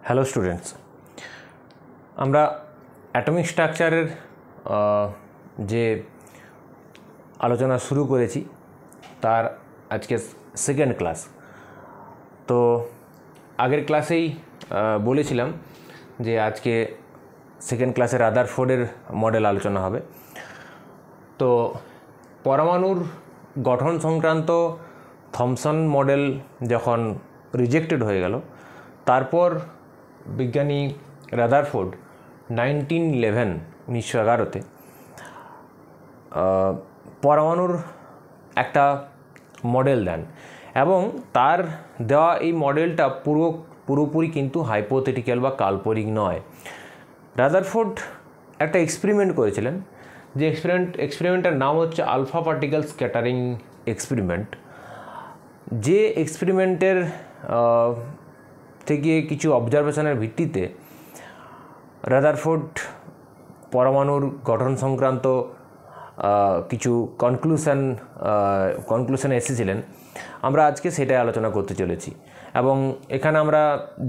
Hello students, আমরা atomic স্ট্রাকচারের যে আলোচনা শুরু করেছি তার আজকে সেকেন্ড ক্লাস। তো আগের ক্লাসেই বলেছিলাম যে আজকে সেকেন্ড ক্লাসে রাদারফোর্ডের মডেল আলোচনা হবে। তো পরমাণুর গঠন সংক্রান্ত থমসন মডেল যখন রিজেক্টেড হয়ে গেল, তারপর বিজ্ঞানী রাদারফোর্ড 1911 পরমাণুর একটা মডেল দেন এবং তার দেওয়া এই মডেলটা পুরোপুরি কিন্তু হাইপোথেটিক্যাল বা কাল্পনিক নয়। রাদারফোর্ড একটা এক্সপেরিমেন্ট করেছিলেন, যে এক্সপেরিমেন্টের নাম হচ্ছে আলফা পার্টিকেল স্ক্যাটারিং এক্সপেরিমেন্ট। যে এক্সপেরিমেন্টের থেকে কিছু অবজারভেশনের ভিত্তিতে রাদারফোর্ড পরমাণুর গঠন সংক্রান্ত কিছু কনক্লুশনে এসেছিলেন। আমরা আজকে সেটাই আলোচনা করতে চলেছি এবং এখানে আমরা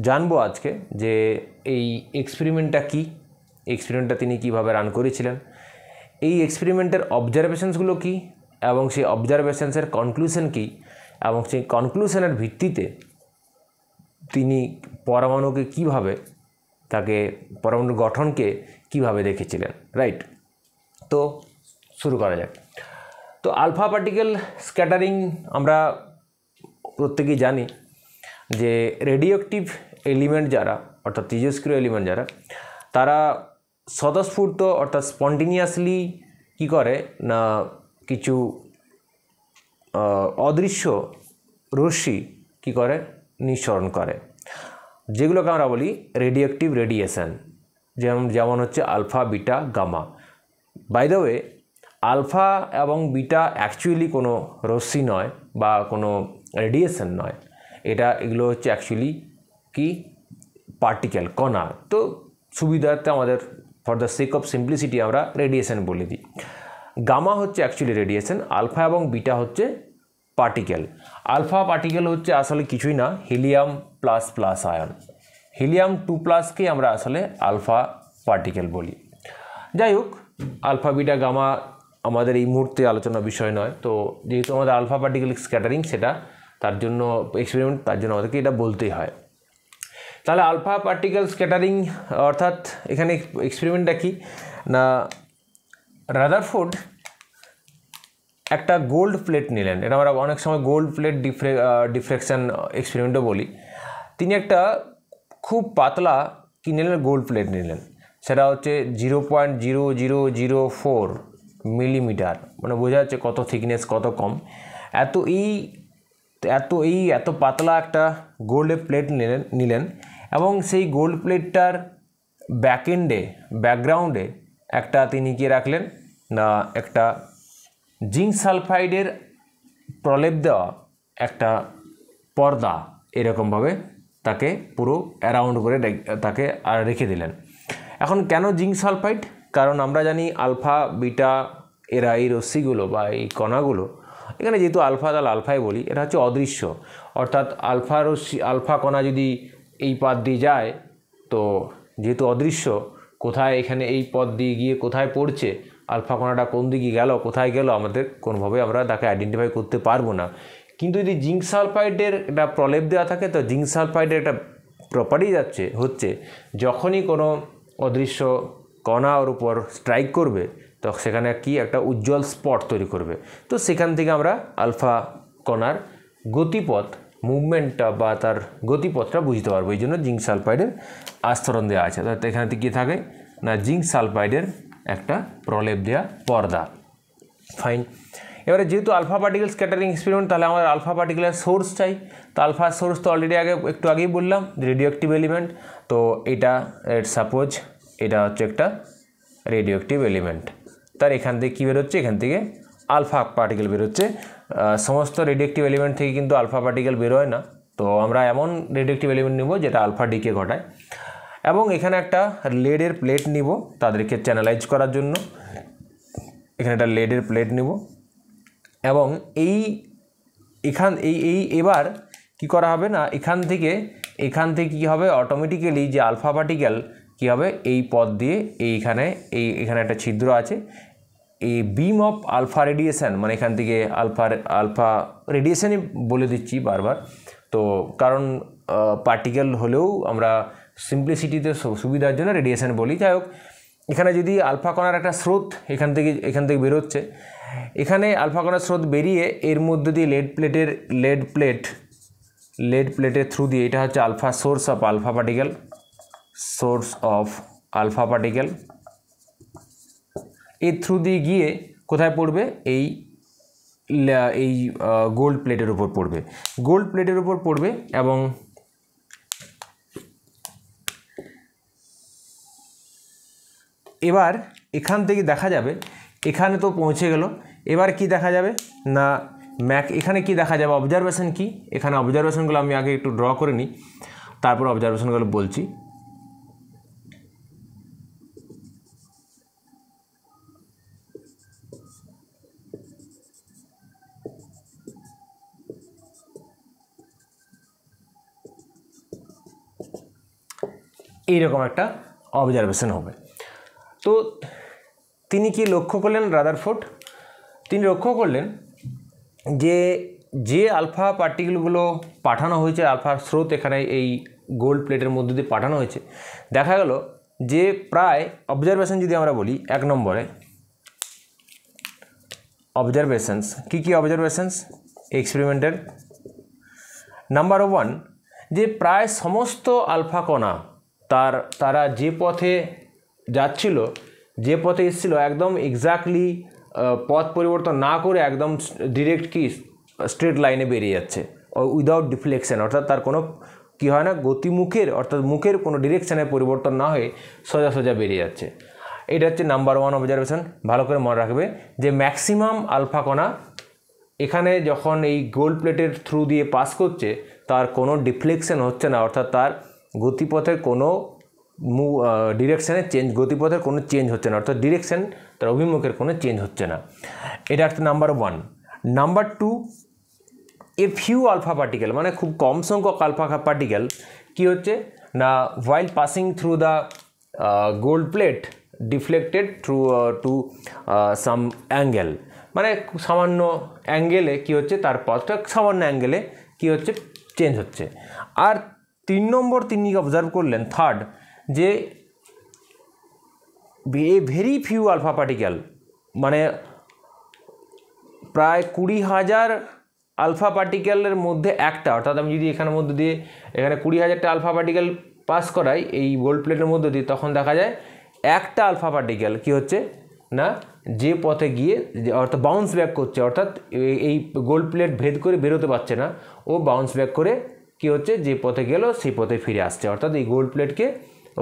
জানবো আজকে যে এই এক্সপেরিমেন্টটা কী, এক্সপেরিমেন্টটা তিনি কীভাবে রান করেছিলেন, এই এক্সপেরিমেন্টের অবজারভেশনসগুলো কী এবং সেই অবজারভেশনসের কনক্লুশন কী, এবং সেই কনক্লুশনের ভিত্তিতে তিনি পরমাণুকে কীভাবে পরমাণুর গঠনকে কীভাবে দেখেছিলেন। রাইট, তো শুরু করা যাক। তো আলফা পার্টিকেল স্ক্যাটারিং আমরা প্রত্যেকেই জানি যে রেডিওঅ্যাক্টিভ এলিমেন্ট যারা, অর্থাৎ তেজস্ক্রিয় এলিমেন্ট যারা, তারা স্বতঃস্ফূর্ত অর্থাৎ স্পন্টিনিয়াসলি কী করে না কিছু অদৃশ্য রশ্মি কী করে নিঃসরণ করে, যেগুলোকে আমরা বলি রেডিওঅ্যাক্টিভ রেডিয়েশন, যেমন হচ্ছে alpha, beta, gamma. By the way, alpha এবং বিটা অ্যাকচুয়ালি কোনো রশ্মি নয় বা কোনো রেডিয়েশন নয়, এগুলো হচ্ছে অ্যাকচুয়ালি কি পার্টিকেল, কণা। তো সুবিধার্থে আমাদের for the sake of simplicity আমরা রেডিয়েশন বলে দিই। গামা হচ্ছে অ্যাকচুয়ালি রেডিয়েশন, আলফা এবং বিটা হচ্ছে পার্টিকেল। আলফা পার্টিকেল হচ্ছে আসলে কিছুই না, helium plus plus ion. Helium 2+ আমরা আসলে আলফা পার্টিকেল বলি। যাই হোক, আলফা, বিটা, গামা আমাদের এই মুহূর্তে আলোচনার বিষয় নয়। তো যেহেতু আমাদের আলফা পার্টিকেল স্ক্যাটারিং সেটা তার জন্য এক্সপেরিমেন্ট, তার জন্য আমাদেরকে এটা বলতেই হয়। তাহলে আলফা পার্টিকেল স্ক্যাটারিং অর্থাৎ এখানে এক্সপেরিমেন্টটা কি না, রাদারফোর্ড একটা গোল্ড প্লেট নিলেন। এটা আমরা অনেক সময় গোল্ড প্লেট ডিফ্রেকশন এক্সপেরিমেন্টও বলি। তিনি একটা খুব পাতলা কি নিলেন, গোল্ড প্লেট নিলেন। সেটা হচ্ছে 0.0004 মিলিমিটার, মানে বোঝা যাচ্ছে কত থিকনেস, কত কম। এত পাতলা একটা গোল্ডের প্লেট নিলেন এবং সেই গোল্ড প্লেটটার ব্যাকগ্রাউন্ডে একটা তিনি কি রাখলেন না, একটা জিঙ্ক সালফাইডের প্রলেপ দেওয়া একটা পর্দা এরকমভাবে তাকে পুরো অ্যারাউন্ড করে তাকে আর রেখে দিলেন। এখন কেন জিঙ্ক সালফাইড? কারণ আমরা জানি আলফা, বিটা এরা এই রশ্মিগুলো বা এই কণাগুলো, এখানে যেহেতু আলফা, তাহলে আলফাই বলি, এটা হচ্ছে অদৃশ্য। অর্থাৎ আলফা কণা যদি এই পথ দিয়ে যায়, তো যেহেতু অদৃশ্য, কোথায় এখানে এই পথ দিয়ে গিয়ে কোথায় পড়ছে, আলফা কণাটা কোন দিকে গেল, কোথায় গেল, আমাদের কোনোভাবে আমরা তাকে আইডেন্টিফাই করতে পারবো না। কিন্তু যদি জিঙ্ক সালফাইডের একটা প্রলেপ দেওয়া থাকে, তো জিঙ্ক সালফাইডের একটা প্রপার্টি হচ্ছে যখনই কোনো অদৃশ্য কণা ওর উপর স্ট্রাইক করবে, তো সেখানে কি একটা উজ্জ্বল স্পট তৈরি করবে। তো সেখান থেকে আমরা আলফা কণার গতিপথ, মুভমেন্টটা বা তার গতিপথটা বুঝতে পারবো। এই জন্য জিঙ্ক সালফাইডের আস্তরণ দেওয়া আছে। অর্থাৎ এখানে কী থাকে না, জিঙ্ক সালফাইডের একটা প্রলেপ দেওয়া পর্দা। ফাইন। এবারে যেহেতু আলফা পার্টিকেল স্ক্যাটারিং এক্সপেরিমেন্ট, তাহলে আমাদের আলফা পার্টিকেলের সোর্স চাই। তো আলফা সোর্স তো অলরেডি একটু আগেই বললাম, রেডিওঅ্যাক্টিভ এলিমেন্ট। তো সাপোজ এটা হচ্ছে একটা রেডিওঅ্যাক্টিভ এলিমেন্ট, তার এখান থেকে কী বেরোচ্ছে, এখান থেকে আলফা পার্টিকেল বেরোচ্ছে। সমস্ত রেডিওঅ্যাক্টিভ এলিমেন্ট থেকে কিন্তু আলফা পার্টিকেল বেরোয় না। তো আমরা এমন রেডিওঅ্যাক্টিভ এলিমেন্ট নেব যেটা আলফা ডিকে ঘটায়, এবং এখানে একটা লেডের প্লেট নিব তাদেরকে চ্যানেলাইজ করার জন্য। এখানে একটা লেডের প্লেট নিব এবং এবার কি করা হবে না, এখান থেকে এখান থেকে কী হবে, অটোমেটিক্যালি যে আলফা পার্টিকেল কী হবে, এই পথ দিয়ে এখানে একটা ছিদ্র আছে, এই বিম অফ আলফা রেডিয়েশন, মানে এখান থেকে আলফা রেডিয়েশনই বলে দিচ্ছি বারবার, তো কারণ পার্টিকেল হলেও আমরা সিম্পলিসিটিতে সুবিধার জন্য রেডিয়েশন বলি। যাই হোক, এখানে যদি আলফা কণার একটা স্রোত এখান থেকে বেরোচ্ছে, এখানে আলফা কণার স্রোত বেরিয়ে এর মধ্যে দিয়ে লেড প্লেটের থ্রু দিয়ে, এটা হচ্ছে alpha source of alpha particle, এর থ্রু দিয়ে গিয়ে কোথায় পড়বে, এই গোল্ড প্লেটের উপর পড়বে, এবং এবার এখান থেকে দেখা যাবে, এখানে তো পৌঁছে গেল, এবার কি দেখা যাবে না এখানে কি দেখা যাবে, অবজারভেশন কি, এখানে অবজারভেশনগুলো আমি আগে একটু ড্র করে নিই, তারপর অবজারভেশনগুলো বলছি। এইরকম একটা অবজারভেশন হবে। তো তিনি কি লক্ষ্য করলেন রাদারফোর্ড? তিনি লক্ষ্য করলেন যে আলফা পার্টিকেলগুলো পাঠানো হয়েছে, আলফার স্রোত এখানে এই গোল্ড প্লেটের মধ্যে দিয়ে পাঠানো হয়েছে, দেখা গেল যে প্রায় অবজারভেশন যদি আমরা বলি, 1 নম্বরে অবজারভেশনস, কী অবজারভেশনস এক্সপেরিমেন্টের, নাম্বার 1, যে প্রায় সমস্ত আলফা কণা তারা যে পথে যাচ্ছিল, যে পথে এসেছিল, একদম এক্স্যাক্টলি পথ পরিবর্তন না করে একদম ডিরেক্ট স্ট্রেট লাইনে বেরিয়ে যাচ্ছে, উইদাউট ডিফ্লেকশন, অর্থাৎ তার কোনো কী হয় না, অর্থাৎ মুখের কোনো ডিরেকশানের পরিবর্তন না হয়ে সোজা বেরিয়ে যাচ্ছে। এটা হচ্ছে নাম্বার 1 অবজারভেশন। ভালো করে মনে রাখবে যে ম্যাক্সিমাম আলফা কণা এখানে যখন এই গোল্ড প্লেটের থ্রু দিয়ে পাস করছে, তার কোনো ডিফ্লেকশন হচ্ছে না, অর্থাৎ তার গতিপথের কোনো গতিপথের কোনো চেঞ্জ হচ্ছে না, অর্থাৎ ডিরেকশন, তার অভিমুখের কোনো চেঞ্জ হচ্ছে না। এটা একটা number 1। Number 2, a few alpha particle, মানে খুব কম সংখ্যক আলফা পার্টিকেল কি হচ্ছে না, while passing through the gold plate deflected to some angle, মানে সামান্য অ্যাঙ্গেলে কি হচ্ছে, তার পথটা সামান্য অ্যাঙ্গেলে কি হচ্ছে, চেঞ্জ হচ্ছে। আর 3 নম্বর তিনি অবজার্ভ করলেন, থার্ড, যে ভেরি ফিউ আলফা পার্টিকেল, মানে প্রায় 20,000 আলফা পার্টিকেলের মধ্যে একটা, অর্থাৎ আমি যদি এখানের মধ্যে দিয়ে এখানে 20,000টা আলফা পার্টিকেল পাস করাই এই গোল্ড প্লেটের মধ্যে দিয়ে, তখন দেখা যায় একটা আলফা পার্টিকেল কি হচ্ছে না, যে পথে গিয়ে অর্থাৎ বাউন্স ব্যাক করছে, অর্থাৎ এই গোল্ড প্লেট ভেদ করে বেরোতে পারছে না, ও বাউন্স ব্যাক করে কি হচ্ছে, যে পথে গেল সেই পথে ফিরে আসছে, অর্থাৎ এই গোল্ড প্লেটকে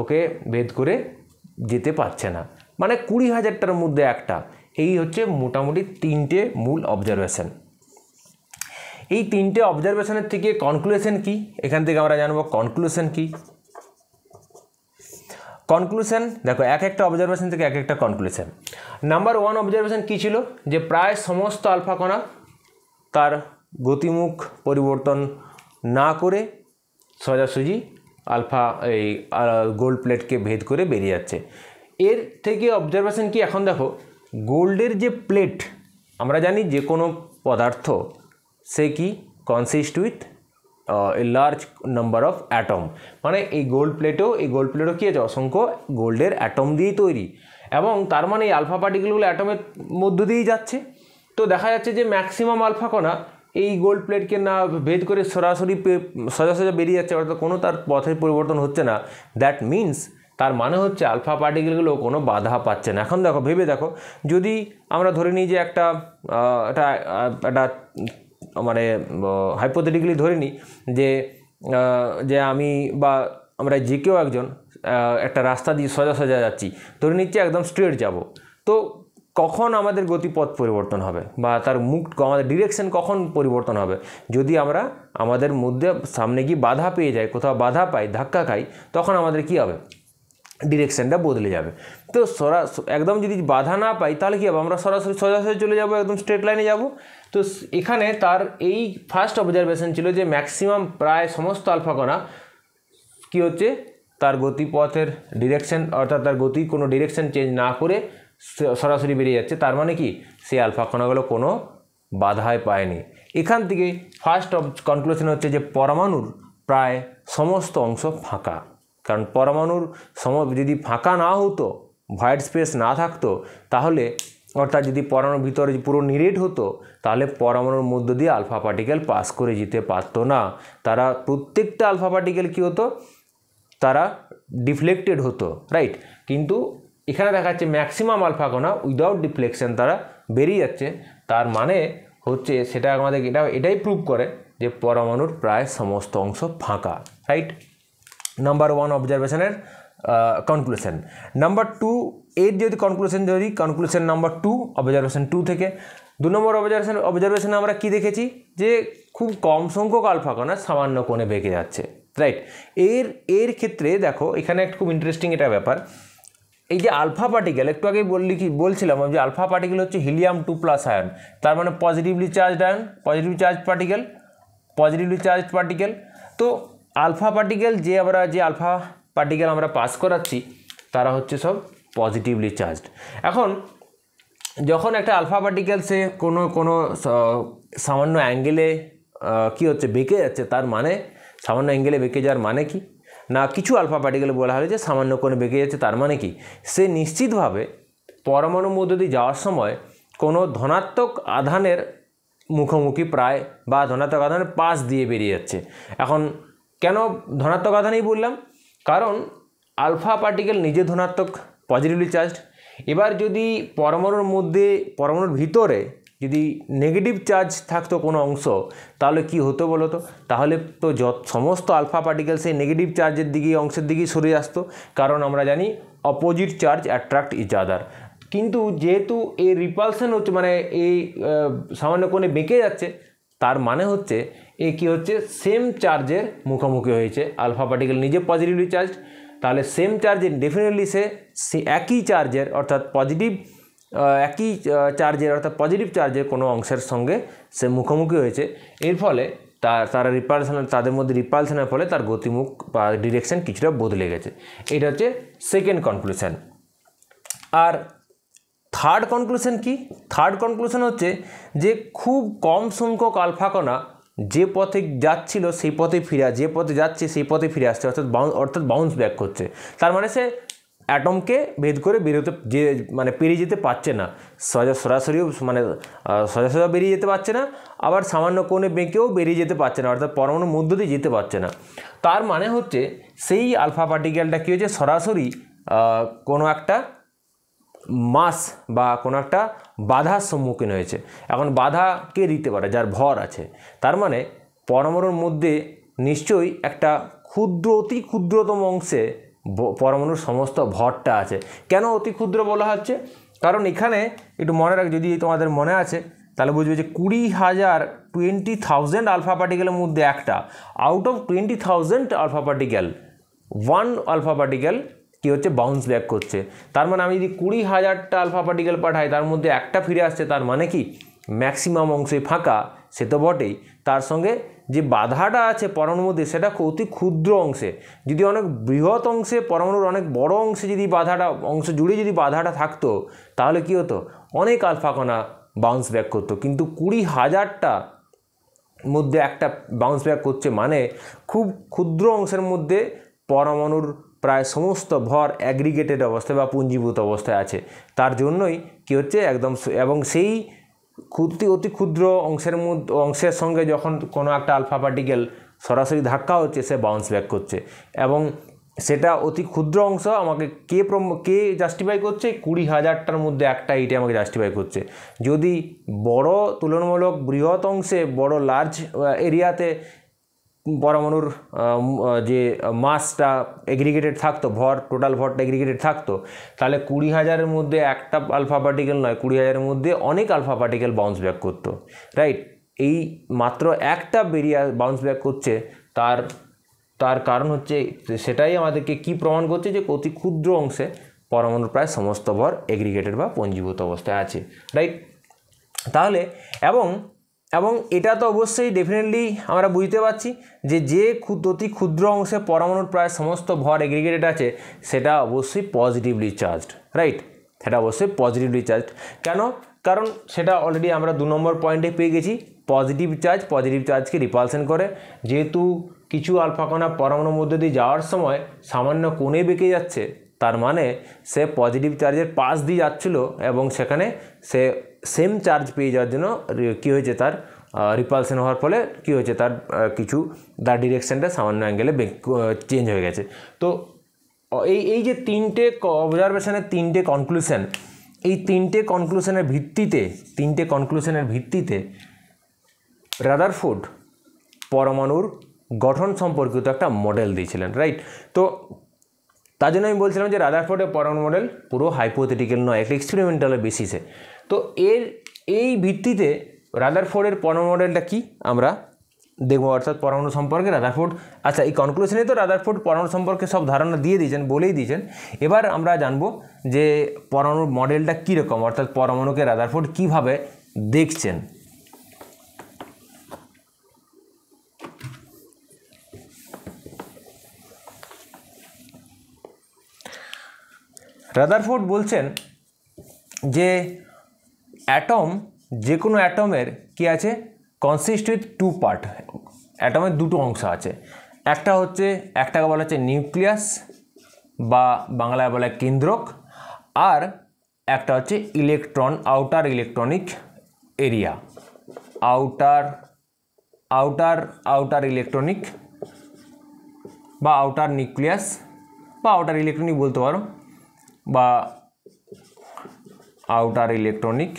ওকে ভেদ করে যেতে পারছে না, মানে 20,000টার মধ্যে একটা। এই হচ্ছে মোটামুটি 3টে মূল অবজারভেশন। এই 3টে অবজারভেশনের থেকে কনক্লুশন কি, এখান থেকে আমরা জানবো কনক্লুশন কি। কনক্লুশন দেখো, একটা অবজারভেশন থেকে একটা কনক্লুশন। নাম্বার 1 অবজারভেশন কী ছিল, যে প্রায় সমস্ত আলফা কণা তার গতিমুখ পরিবর্তন না করে সোজাসুজি এই গোল্ড প্লেটকে ভেদ করে বেরিয়ে যাচ্ছে। এর থেকে অবজারভেশন কি, এখন দেখো গোল্ডের যে প্লেট, আমরা জানি যে কোনো পদার্থ সে কি consist with a large number of atom, মানে এই গোল্ড প্লেটও কী আছে, অসংখ্য গোল্ডের অ্যাটম দিয়েই তৈরি, এবং তার মানে এই আলফা পার্টিকেলগুলো অ্যাটমের মধ্য দিয়েই যাচ্ছে। তো দেখা যাচ্ছে যে ম্যাক্সিমাম আলফা কণা এই গোল্ড প্লেটকে না ভেদ করে সরাসরি সোজা বেরিয়ে যাচ্ছে, অর্থাৎ কোনো তার পথের পরিবর্তন হচ্ছে না। দ্যাট মিনস, তার মানে হচ্ছে আলফা পার্টিকেলগুলো কোনো বাধা পাচ্ছে না। এখন দেখো, ভেবে দেখো, যদি আমরা ধরে নিই যে একটা মানে হাইপোথেটিক্যালি ধরে নিই যে আমি বা আমরা যে কেউ একজন একটা রাস্তা দিয়ে সোজা যাচ্ছি, ধরে নিচ্ছি একদম স্ট্রেট যাব, তো কখন আমাদের গতিপথ পরিবর্তন হবে, বা তার আমাদের ডিরেকশন কখন পরিবর্তন হবে, যদি আমরা আমাদের মধ্যে সামনে গিয়ে বাধা পেয়ে যাই, কোথাও বাধা পাই, ধাক্কা খাই, তখন আমাদের কি হবে, ডিরেকশনটা বদলে যাবে। তো একদম যদি বাধা না পাই, তাহলে কী হবে, আমরা সরাসরি সোজাসুজি চলে যাব, একদম স্ট্রেট লাইনে যাব। তো এখানে তার এই ফার্স্ট অবজারভেশন ছিল যে ম্যাক্সিমাম প্রায় সমস্ত আলফা কণা কি হচ্ছে, তার গতিপথের ডিরেকশন অর্থাৎ তার গতির কোনো ডিরেকশন চেঞ্জ না করে সরাসরি বেরিয়ে যাচ্ছে। তার মানে কি, সেই আলফা কণাগুলো কোনো বাধায় পায়নি। এখান থেকে ফার্স্ট কনক্লুশন হচ্ছে যে পরমাণুর প্রায় সমস্ত অংশ ফাঁকা। কারণ পরমাণুর যদি ফাঁকা না হতো, ভয়েড স্পেস না থাকতো, তাহলে অর্থাৎ যদি পরমাণুর ভিতরে পুরো নিরেট হতো, তাহলে পরমাণুর মধ্য দিয়ে আলফা পার্টিকেল পাস করে যেতে পারতো না। তারা প্রত্যেকটা আলফা পার্টিকেল কী হতো, তারা ডিফ্লেক্টেড হতো, রাইট। কিন্তু এখানে দেখাচ্ছে ম্যাক্সিমাম আলফা কণা উইদাউট ডিফ্লেকশন তারা বেরিয়ে যাচ্ছে। তার মানে হচ্ছে সেটা আমাদের এটাই প্রুভ করে যে পরমাণুর প্রায় সমস্ত অংশ ফাঁকা, রাইট। নাম্বার 1 অবজারভেশনের কনক্লুশন। নাম্বার 2 এর যদি কনক্লুশন নাম্বার 2 অবজারভেশন 2 থেকে 2 নম্বর অবজারভেশনে আমরা কি দেখেছি, যে খুব কম সংখ্যক আলফা কণা সামান্য কোণে বেঁকে যাচ্ছে, রাইট। এর ক্ষেত্রে দেখো এখানে একটা খুব ইন্টারেস্টিং এটা ব্যাপার, এই যে আলফা পার্টিকেল একটু আগে বলছিলাম যে আলফা পার্টিকেল হচ্ছে হিলিয়াম 2+ আয়ন, তার মানে positively charged ion, positively charged particle. তো আলফা পার্টিকেল যে আলফা পার্টিকেল আমরা পাস করাচ্ছি তারা হচ্ছে সব পজিটিভলি চার্জড। এখন যখন একটা আলফা পার্টিকেল সে কোনো সামান্য অ্যাঙ্গেলে কি হচ্ছে, বেঁকে যাচ্ছে, তার মানে সামান্য অ্যাঙ্গেলে বেঁকে যাওয়ার মানে কি না, কিছু আলফা পার্টিকেল বলা হয় যে সামান্য কোণে বেঁকে যাচ্ছে, তার মানে কি সে নিশ্চিতভাবে পরমাণুর মধ্যে দিয়ে যাওয়ার সময় কোনো ধনাত্মক আধানের মুখোমুখি প্রায়, বা ধনাত্মক আধানের পাশ দিয়ে বেরিয়ে যাচ্ছে। এখন কেন ধনাত্মক আধানেই বললাম, কারণ আলফা পার্টিকেল নিজে ধনাত্মক, পজিটিভলি চার্জড। এবার যদি পরমাণুর ভিতরে যদি নেগেটিভ চার্জ থাকতো কোনো অংশ, তাহলে কি হতো বলো তো, তাহলে তো সমস্ত আলফা পার্টিকেল সেই নেগেটিভ চার্জের অংশের দিকেই সরে আসতো, কারণ আমরা জানি opposite charge attract each other. কিন্তু যেহেতু এই রিপালশন হচ্ছে, মানে এই সামান্য কোণে বেঁকে যাচ্ছে, তার মানে হচ্ছে এ কি হচ্ছে, সেম চার্জের মুখোমুখি হয়েছে। আলফা পার্টিকেল নিজে পজিটিভলি চার্জড, তাহলে সেম চার্জের ডেফিনেটলি সে একই চার্জের অর্থাৎ পজিটিভ চার্জের কোনো অংশের সঙ্গে সে মুখোমুখি হয়েছে। এর ফলে তাদের মধ্যে রিপালশনের ফলে তার গতিমুখ বা ডিরেকশন কিছুটা বদলে গেছে। এটা হচ্ছে সেকেন্ড কনক্লুশন। আর থার্ড কনক্লুশন কি? থার্ড কনক্লুশন হচ্ছে যে খুব কম সংখ্যক আলফা কণা যে পথে যাচ্ছিল সেই পথে যে পথে যাচ্ছে সেই পথে ফিরে আসছে, অর্থাৎ বাউন্স ব্যাক করছে। তার মানে সে অ্যাটমকে ভেদ করে পেরিয়ে যেতে পারছে না, সরাসরিও সোজা বেরিয়ে যেতে পারছে না, আবার সামান্য কোণে বেঁকেও বেরিয়ে যেতে পারছে না, অর্থাৎ পরমাণুর মধ্য দিয়ে যেতে পারছে না। তার মানে হচ্ছে সেই আলফা পার্টিকেলটা কী হয়েছে, সরাসরি কোনো একটা মাস বা কোনো একটা বাধার সম্মুখীন হয়েছে। এখন বাধা কে দিতে পারে, যার ভর আছে। তার মানে পরমাণুর মধ্যে নিশ্চয়ই একটা অতি ক্ষুদ্রতম অংশে পরমাণুর সমস্ত ভরটা আছে। কেন অতি ক্ষুদ্র বলা হচ্ছে, কারণ এখানে একটু মনে রাখ, যদি তোমাদের মনে আছে তাহলে বুঝবে যে 20,000 আলফা পার্টিকেলের মধ্যে একটা, out of 20,000 alpha particle 1 alpha particle কি হচ্ছে, বাউন্স ব্যাক করছে। তার মানে আমি যদি 20,000টা আলফা পার্টিকেল পাঠাই, তার মধ্যে একটা ফিরে আসছে, তার মানে কি ম্যাক্সিমাম অংশে ফাঁকা, সে তো বটেই, তার সঙ্গে যে বাধাটা আছে পরমাণুর মধ্যে সেটা অতি ক্ষুদ্র অংশে। যদি অনেক বৃহৎ অংশে, পরমাণুর অনেক বড় অংশে যদি অংশ জুড়ে যদি বাধাটা থাকতো, তাহলে কি হতো, অনেক আলফা কণা বাউন্স ব্যাক করতো। কিন্তু 20,000টা মধ্যে একটা বাউন্স ব্যাক করছে, মানে খুব ক্ষুদ্র অংশের মধ্যে পরমাণুর প্রায় সমস্ত ভর অ্যাগ্রিগেটেড অবস্থায় বা পুঞ্জীভূত অবস্থায় আছে। তার জন্যই কি হচ্ছে একদম, এবং সেই অতি ক্ষুদ্র অংশের সঙ্গে যখন কোনো একটা আলফা পার্টিকেল সরাসরি ধাক্কা হচ্ছে, সে বাউন্স ব্যাক করছে। এবং সেটা অতি ক্ষুদ্র অংশ আমাকে কে জাস্টিফাই করছে, 20,000টার মধ্যে একটা, এইটা আমাকে জাস্টিফাই করছে। যদি বড় তুলনামূলক বৃহৎ অংশে, বড় লার্জ এরিয়াতে পরমাণুর যে মাসটা এগ্রিগেটেড থাকতো, টোটাল ভরটা এগ্রিগেটেড থাকতো, তাহলে 20,000-এর মধ্যে একটা আলফা পার্টিকেল নয়, 20,000-এর মধ্যে অনেক আলফা পার্টিকেল বাউন্স ব্যাক করতো, রাইট। এই মাত্র একটা বাউন্স ব্যাক করছে, তার কারণ হচ্ছে, সেটাই আমাদেরকে কি প্রমাণ করছে, যে অতি ক্ষুদ্র অংশে পরমাণুর প্রায় সমস্ত ভর এগ্রিগেটেড বা পঞ্জীভূত অবস্থায় আছে, রাইট। তাহলে এবং এবং এটা তো অবশ্যই ডেফিনেটলি আমরা বুঝতে পারছি যে অতি ক্ষুদ্র অংশে পরমাণুর প্রায় সমস্ত ভর এগ্রিগেটেড আছে সেটা অবশ্যই পজিটিভলি চার্জড, রাইট? সেটা অবশ্যই পজিটিভলি চার্জড। কেন? কারণ সেটা অলরেডি আমরা 2 নম্বর পয়েন্টে পেয়ে গেছি। পজিটিভ চার্জকে রিপালশন করে, যেহেতু কিছু আলফা কণা পরমাণুর মধ্যে দিয়ে যাওয়ার সময় সামান্য কোণে বেঁকে যাচ্ছে, তার মানে সে পজিটিভ চার্জের পাশ দিয়ে যাচ্ছিল এবং সেখানে সে সেম চার্জ পেয়ে যাওয়ার জন্য কী হয়েছে, তার রিপালশন হওয়ার ফলে কী হয়েছে, তার তার ডিরেকশানটা সামান্য অ্যাঙ্গেলে চেঞ্জ হয়ে গেছে। তো এই যে তিনটে অবজারভেশনের তিনটে কনক্লুশন, এই তিনটে কনক্লুশনের ভিত্তিতে রাদারফোর্ড পরমাণুর গঠন সম্পর্কিত একটা মডেল দিয়েছিলেন, রাইট? তো তার জন্য আমি বলছিলাম যে রাদারফোর্ডের পরমাণু মডেল পুরো হাইপোথেটিক্যাল নয়, একটা এক্সপেরিমেন্টালের বেসিসে। তো এই ভিত্তিতে রাদারফোর্ডের পরমাণু মডেলটা কি আমরা দেখবো, অর্থাৎ পরমাণু সম্পর্কে রাদারফোর্ড, আচ্ছা এই কনক্লুশনে তো রাদারফোর্ড পরমাণু সম্পর্কে সব ধারণা দিয়ে দিয়েছেন, বলেই দিয়েছেন। এবার আমরা জানবো যে পরমাণুর মডেলটা কীরকম, অর্থাৎ পরমাণুকে রাদারফোর্ড কীভাবে দেখছেন। রাদারফোর্ড বলছেন যে অ্যাটম, যে কোনো অ্যাটমের কী আছে, কনসিস্ট উইথ 2 পার্ট। অ্যাটমের দুটো অংশ আছে, একটাকে বলা হচ্ছে নিউক্লিয়াস বা বাংলায় বলা কেন্দ্রক, আর একটা হচ্ছে electron, outer electronic area, outer electronic বা আউটার নিউক্লিয়াস বা আউটার ইলেকট্রনিক বলতে পারো, বা আউটার ইলেকট্রনিক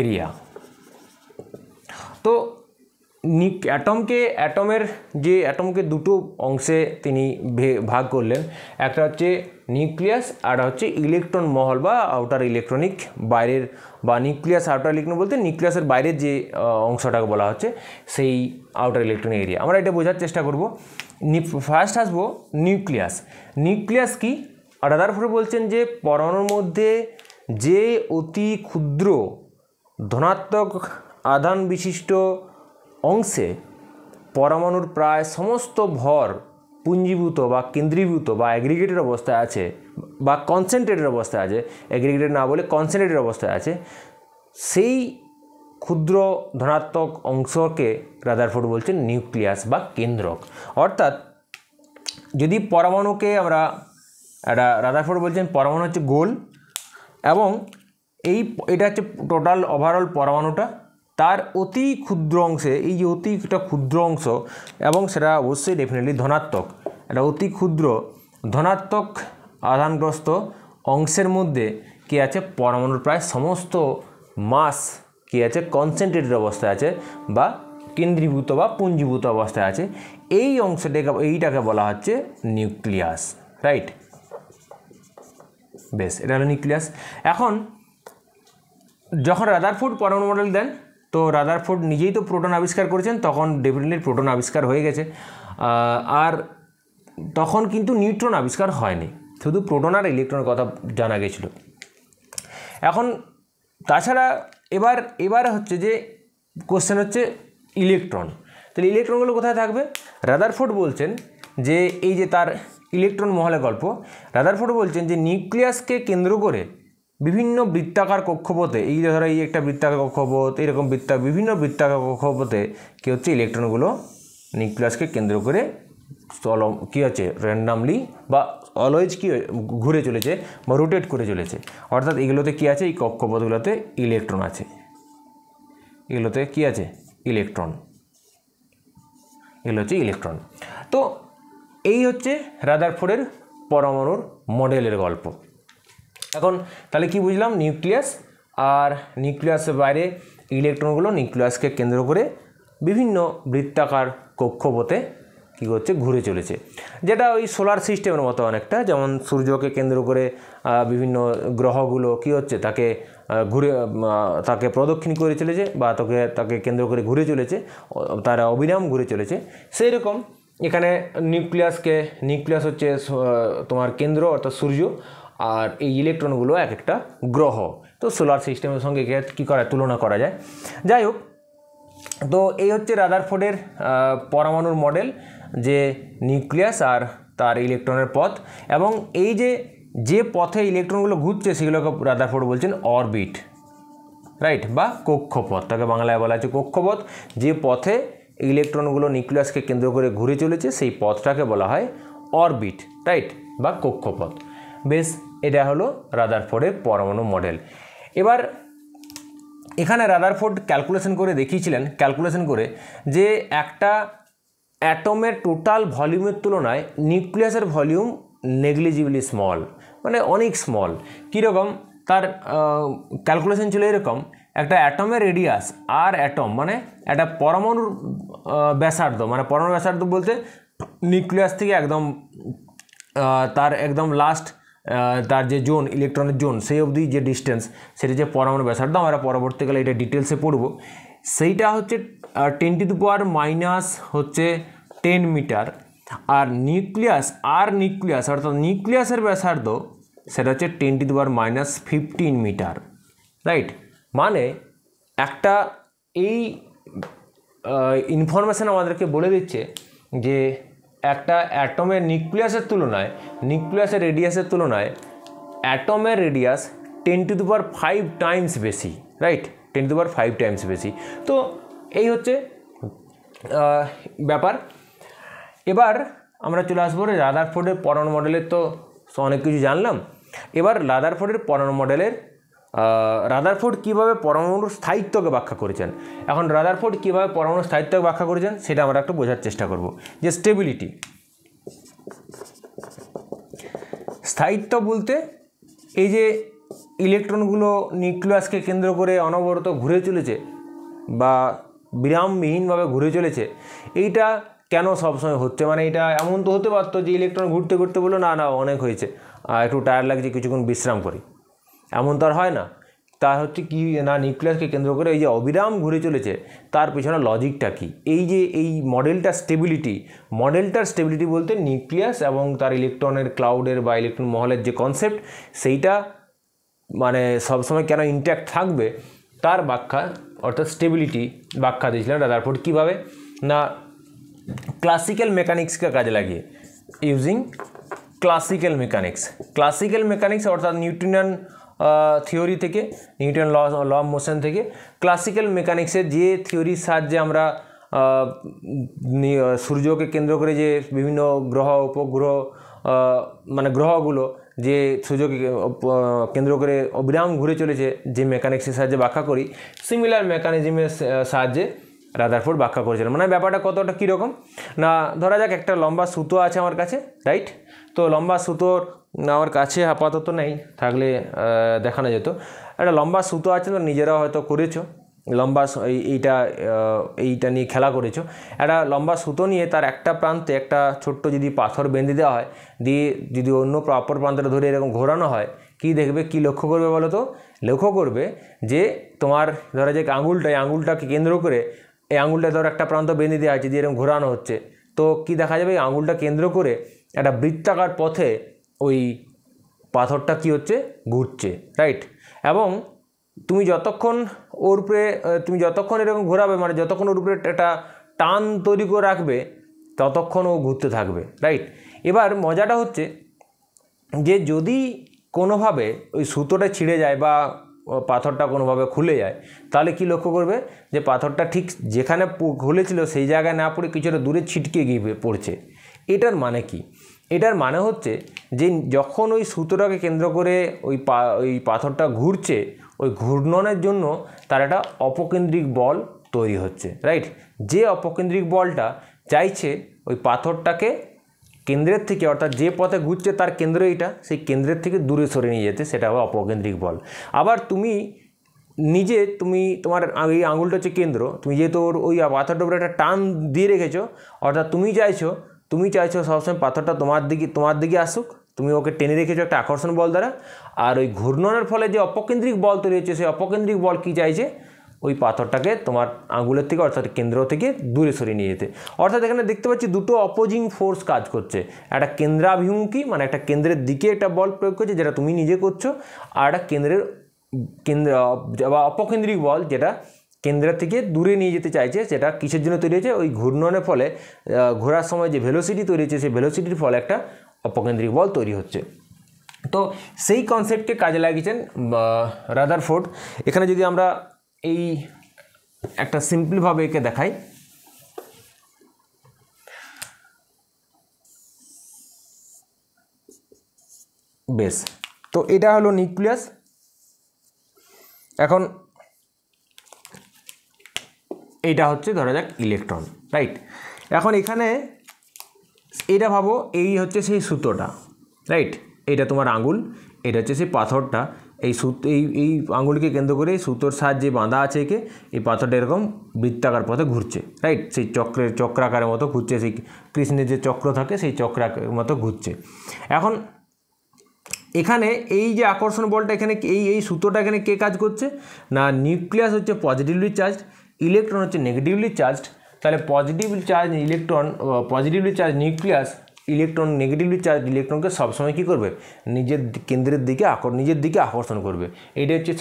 এরিয়া। তো অ্যাটমকে দুটো অংশে তিনি ভাগ করলেন, একটা হচ্ছে নিউক্লিয়াস আর হচ্ছে ইলেকট্রন মহল বা আউটার ইলেকট্রনিক বাইরের, বা নিউক্লিয়াস আউটার ইলেকট্রন বলতে নিউক্লিয়াসের বাইরের যে অংশটাকে বলা হচ্ছে সেই আউটার ইলেকট্রনিক এরিয়া। আমরা এটা বোঝার চেষ্টা করব। ফার্স্ট আসবো নিউক্লিয়াস কি? রাদারফোর্ড বলছেন যে পরমাণুর মধ্যে যে অতি ক্ষুদ্র ধনাত্মক আধান বিশিষ্ট অংশে পরমাণুর প্রায় সমস্ত ভর পুঞ্জীভূত বা কেন্দ্রীভূত বা অ্যাগ্রিগেটেড অবস্থায় আছে বা কনসেন্ট্রেটেড অবস্থায় আছে, অ্যাগ্রিগেটেড না বলে কনসেন্ট্রেটেড অবস্থায় আছে, সেই ক্ষুদ্র ধনাত্মক অংশকে রাদারফোর্ড বলছেন নিউক্লিয়াস বা কেন্দ্রক। অর্থাৎ যদি পরমাণুকে আমরা, রাদারফোর্ড বলছেন পরমাণু হচ্ছে গোল এবং এটা হচ্ছে টোটাল ওভারঅল পরমাণুটা, তার অতি ক্ষুদ্র অংশে, এই যে একটা ক্ষুদ্র অংশ, এবং সেটা অবশ্যই ডেফিনেটলি ধনাত্মক, এটা অতি ক্ষুদ্র ধনাত্মক আধানগ্রস্ত অংশের মধ্যে কি আছে, পরমাণুর প্রায় সমস্ত মাস কি আছে, কনসেন্ট্রেটেড অবস্থায় আছে বা কেন্দ্রীভূত বা পুঞ্জীভূত অবস্থায় আছে। এইটাকে বলা হচ্ছে নিউক্লিয়াস, রাইট? বেশ, এটা হলো নিউক্লিয়াস। এখন যখন রাদারফোর্ড পরমাণু মডেল দেন, তো রাদারফোর্ড নিজেই তো প্রোটন আবিষ্কার করেছেন, তখন ডেফিনেটলি প্রোটন আবিষ্কার হয়ে গেছে, আর তখন কিন্তু নিউট্রন আবিষ্কার হয়নি, শুধু প্রোটন আর ইলেকট্রনের কথা জানা গেছিল। এখন তাছাড়া এবার হচ্ছে যে কোশ্চেন হচ্ছে ইলেকট্রন, তাহলে ইলেকট্রনগুলো কোথায় থাকবে? রাদারফোর্ড বলছেন যে এই যে তার ইলেকট্রন মহলের গল্প, রাদারফোর্ড বলছেন যে নিউক্লিয়াসকে কেন্দ্র করে বিভিন্ন বৃত্তাকার কক্ষপথে, এই ধরো এই একটা বৃত্তাকার কক্ষপথ, এরকম বিভিন্ন বৃত্তাকার কক্ষপথে কী হচ্ছে, ইলেকট্রনগুলো নিউক্লিয়াসকে কেন্দ্র করে কী হচ্ছে, র্যান্ডামলি বা অলওয়েজ কি ঘুরে চলেছে বা রোটেট করে চলেছে। অর্থাৎ এগুলোতে কী আছে, এই কক্ষপথগুলোতে ইলেকট্রন আছে, এগুলোতে কী আছে, ইলেকট্রন, এগুলো হচ্ছে ইলেকট্রন। তো এই হচ্ছে রাদারফোর্ডের পরমাণুর মডেলের গল্প। এখন তাহলে কি বুঝলাম, নিউক্লিয়াস আর নিউক্লিয়াসের বাইরে ইলেকট্রনগুলো নিউক্লিয়াসকে কেন্দ্র করে বিভিন্ন বৃত্তাকার কক্ষপথে কী করছে, ঘুরে চলেছে, যেটা ওই সোলার সিস্টেমের মতো অনেকটা, যেমন সূর্যকে কেন্দ্র করে বিভিন্ন গ্রহগুলো কী হচ্ছে, তাকে প্রদক্ষিণ করে চলেছে বা তাকে কেন্দ্র করে ঘুরে চলেছে, তারা অবিরাম ঘুরে চলেছে। সেই রকম এখানে নিউক্লিয়াস হচ্ছে তোমার কেন্দ্র, অর্থাৎ সূর্য, আর এই ইলেকট্রনগুলো এক একটা গ্রহ। তো সোলার সিস্টেমের সঙ্গে কী করা তুলনা করা যায়। যাই হোক, তো এই হচ্ছে রাদারফোর্ডের পরমাণুর মডেল, যে নিউক্লিয়াস আর তার ইলেকট্রনের পথ, এবং এই যে পথে ইলেকট্রনগুলো ঘুরছে সেগুলোকে রাদারফোর্ড বলছেন অরবিট, রাইট, বা কক্ষপথ, তাকে বাংলায় বলা হচ্ছে কক্ষপথ। যে পথে ইলেকট্রনগুলো নিউক্লিয়াসকে কেন্দ্র করে ঘুরে চলেছে সেই পথটাকে বলা হয় অরবিট, রাইট, বা কক্ষপথ। বেশ, এটা হলো রাদারফোর্ডের পরমাণু মডেল। এবার এখানে রাদারফোর্ড ক্যালকুলেশন করে দেখিয়েছিলেন, ক্যালকুলেশন করে, যে একটা অ্যাটমের টোটাল ভলিউমের তুলনায় নিউক্লিয়াসের ভলিউম নেগলিজিবলি স্মল, মানে অনেক স্মল। কীরকম তার ক্যালকুলেশন ছিল এরকম, একটা অ্যাটমের রেডিয়াস আর অ্যাটম মানে একটা পরমাণুর ব্যাসার্ধ, মানে পরমাণু ব্যাসার্ধ বলতে নিউক্লিয়াস থেকে একদম তার একদম লাস্ট তার যে জোন, ইলেকট্রনের জোন, সেই অবধি যে ডিস্টেন্স, সেটা যে পরমাণু ব্যাসার্ধ, আমরা পরবর্তীকালে এটা ডিটেলসে পড়ব। সেইটা হচ্ছে 10⁻⁻10 মিটার। আর নিউক্লিয়াস অর্থাৎ নিউক্লিয়াসের ব্যাসার্ধ সেটা হচ্ছে 10⁻⁻15 মিটার, রাইট। মানে একটা এই ইনফরমেশান আমাদেরকে বলে দিচ্ছে যে একটা অ্যাটমের নিউক্লিয়াসের রেডিয়াসের তুলনায় অ্যাটমের রেডিয়াস 10⁵ টাইমস বেশি, রাইট, 10⁵ টাইমস বেশি। তো এই হচ্ছে ব্যাপার। এবার আমরা চলে আসবো রাদারফোর্ডের পরমাণু মডেলের, তো অনেক কিছু জানলাম। এবার রাদারফোর্ডের পরমাণু মডেলের রাদারফোর্ড কীভাবে পরমাণুর স্থায়িত্বকে ব্যাখ্যা করেছেন। এখন রাদারফোর্ড কীভাবে পরমাণুর স্থায়িত্বকে ব্যাখ্যা করেছেন সেটা আমরা একটু বোঝার চেষ্টা করব। যে স্থায়িত্ব বলতে এই যে ইলেকট্রনগুলো নিউক্লিয়াসকে কেন্দ্র করে অনবরত ঘুরে চলেছে বা বিরামবিহীনভাবে ঘুরে চলেছে, এইটা কেন সবসময় হচ্ছে, মানে এটা এমন তো হতে পারতো যে ইলেকট্রন ঘুরতে ঘুরতে বললো না অনেক হয়েছে, একটু টায়ার লাগছে, কিছুক্ষণ বিশ্রাম করি, এমন তো আর হয় না। তা হচ্ছে কি না, নিউক্লিয়াসকে কেন্দ্র করে এই যে অবিরাম ঘুরে চলেছে, তার পেছনে লজিকটা কি, এই মডেলটার স্টেবিলিটি বলতে নিউক্লিয়াস এবং তার ইলেকট্রনের ক্লাউডের বা ইলেকট্রন মহলের যে কনসেপ্ট, সেইটা মানে সবসময় কেন ইনট্যাক্ট থাকবে তার ব্যাখ্যা, অর্থাৎ স্টেবিলিটি ব্যাখ্যা দিয়েছিলেন রাদারফোর্ড। কীভাবে না, ক্লাসিক্যাল মেকানিক্সকে কাজে লাগিয়ে, ইউজিং ক্লাসিক্যাল মেকানিক্স অর্থাৎ নিউটনিয়ান থিওরি থেকে, নিউটন ল অফ মোশন থেকে, ক্লাসিক্যাল মেকানিক্সের যে থিওরির সাহায্যে আমরা সূর্যকে কেন্দ্র করে যে বিভিন্ন গ্রহ উপগ্রহ, মানে গ্রহগুলো যে সূর্যকে কেন্দ্র করে অবিরাম ঘুরে চলেছে, যে মেকানিক্সের সাহায্যে ব্যাখ্যা করি, সিমিলার মেকানিজমের সাহায্যে রাদারফোর্ড ব্যাখ্যা করেছিলেন। মানে ব্যাপারটা কতটা কীরকম না, ধরা যাক একটা লম্বা সুতো আছে আমার কাছে, রাইট। তো লম্বা সুতোর আমার কাছে আপাতত নেই, থাকলে দেখানো যেত। একটা লম্বা সুতো আছে, তো নিজেরাও হয়তো করেছো, লম্বা এইটা নিয়ে খেলা করেছো। একটা লম্বা সুতো নিয়ে তার একটা প্রান্তে একটা ছোট্ট যদি পাথর বেঁধে দেওয়া হয়, দিয়ে যদি অন্য অপর প্রান্তটা ধরে এরকম ঘোরানো হয়, কি লক্ষ্য করবে বলো তো? লক্ষ্য করবে যে তোমার ধরা যাক আঙুলটাকে কেন্দ্র করে, এই আঙুলটা ধরো একটা প্রান্ত বেঁধে দেওয়া হচ্ছে, দিয়ে এরকম ঘোরানো হচ্ছে, তো কি দেখা যাবে, এই আঙুলটা কেন্দ্র করে একটা বৃত্তাকার পথে ওই পাথরটা কি হচ্ছে, ঘুরছে, রাইট। এবং তুমি যতক্ষণ এরকম ঘোরাবে, মানে যতক্ষণ ওর উপরে একটা টান তৈরি করে রাখবে, ততক্ষণ ও ঘুরতে থাকবে, রাইট। এবার মজাটা হচ্ছে যে যদি কোনোভাবে ওই সুতোটা ছিঁড়ে যায় বা পাথরটা কোনোভাবে খুলে যায়, তাহলে কি লক্ষ্য করবে যে পাথরটা ঠিক যেখানে খুলেছিল সেই জায়গায় না পড়ে কিছুটা দূরে ছিটকে গিয়ে পড়ছে। এটার মানে কি? এটার মানে হচ্ছে যে যখন ওই সুতোটাকে কেন্দ্র করে ওই পাথরটা ঘুরছে, ওই ঘূর্ণনের জন্য তার একটা অপকেন্দ্রিক বল তৈরি হচ্ছে, রাইট। যে অপকেন্দ্রিক বলটা চাইছে ওই পাথরটাকে কেন্দ্রের থেকে, অর্থাৎ যে পথে ঘুরছে তার কেন্দ্র এইটা, সেই কেন্দ্রের থেকে দূরে সরে নিয়ে যেতে, সেটা হবে অপকেন্দ্রিক বল। আবার তোমার এই আঙুলটা হচ্ছে কেন্দ্র, তুমি যেহেতু ওই পাথরটার উপরে একটা টান দিয়ে রেখেছো, অর্থাৎ তুমি চাইছো সবসময় পাথরটা তোমার দিকে আসুক, তুমি ওকে টেনে রেখেছো একটা আকর্ষণ বল দ্বারা। আর ওই ঘূর্ণনের ফলে যে অপকেন্দ্রিক বল তৈরি হচ্ছে, সেই অপকেন্দ্রিক বল কী চাইছে, ওই পাথরটাকে তোমার আঙুলের থেকে অর্থাৎ কেন্দ্র থেকে দূরে সরিয়ে নিয়ে যেতে। অর্থাৎ এখানে দেখতে পাচ্ছি দুটো অপোজিং ফোর্স কাজ করছে, একটা কেন্দ্রাভিমুখী মানে একটা কেন্দ্রের দিকে একটা বল প্রয়োগ করছে যেটা তুমি নিজে করছো, আর একটা কেন্দ্র বা অপকেন্দ্রিক বল যেটা কেন্দ্রের থেকে দূরে নিয়ে যেতে চাইছে, সেটা কিসের জন্য তৈরি হয়েছে, ওই ঘূর্ণনের ফলে ঘোরার সময় যে ভেলোসিটি তৈরি হচ্ছে সেই ভেলোসিটির ফলে একটা অপকেন্দ্রিক বল তৈরি হচ্ছে। তো সেই কনসেপ্টকে কাজে লাগিয়েছেন রাদারফোর্ড। এখানে যদি আমরা এই একটা সিম্পলভাবে একে দেখাই, বেশ, তো এটা হলো নিউক্লিয়াস। এখন এইটা হচ্ছে ধরা যাক ইলেকট্রন, রাইট। এখন এখানে এটা ভাবো এই হচ্ছে সেই সুতোটা, রাইট, এটা তোমার আঙুল, এটা হচ্ছে সেই পাথরটা, এই এই আঙুলকে কেন্দ্র করে সুতোর সাহায্যে বাঁধা আছে একে, এই পাথরটা এরকম বৃত্তাকার পথে ঘুরছে, রাইট, সেই চক্রাকারের মতো ঘুরছে, সেই কৃষ্ণের যে চক্র থাকে সেই চক্রাকারের মতো ঘুরছে। এখন এখানে এই যে আকর্ষণ বলটা এখানে এই সুতোটা এখানে কে কাজ করছে না, নিউক্লিয়াস হচ্ছে পজিটিভলি চার্জড, ইলেকট্রন হচ্ছে নেগেটিভলি চার্জড। তাহলে positively charge electron, positively charge nucleus, electron negatively charge ইলেকট্রনকে সবসময় কী করবে, নিজের কেন্দ্রের দিকে নিজের দিকে আকর্ষণ করবে। এইটা হচ্ছে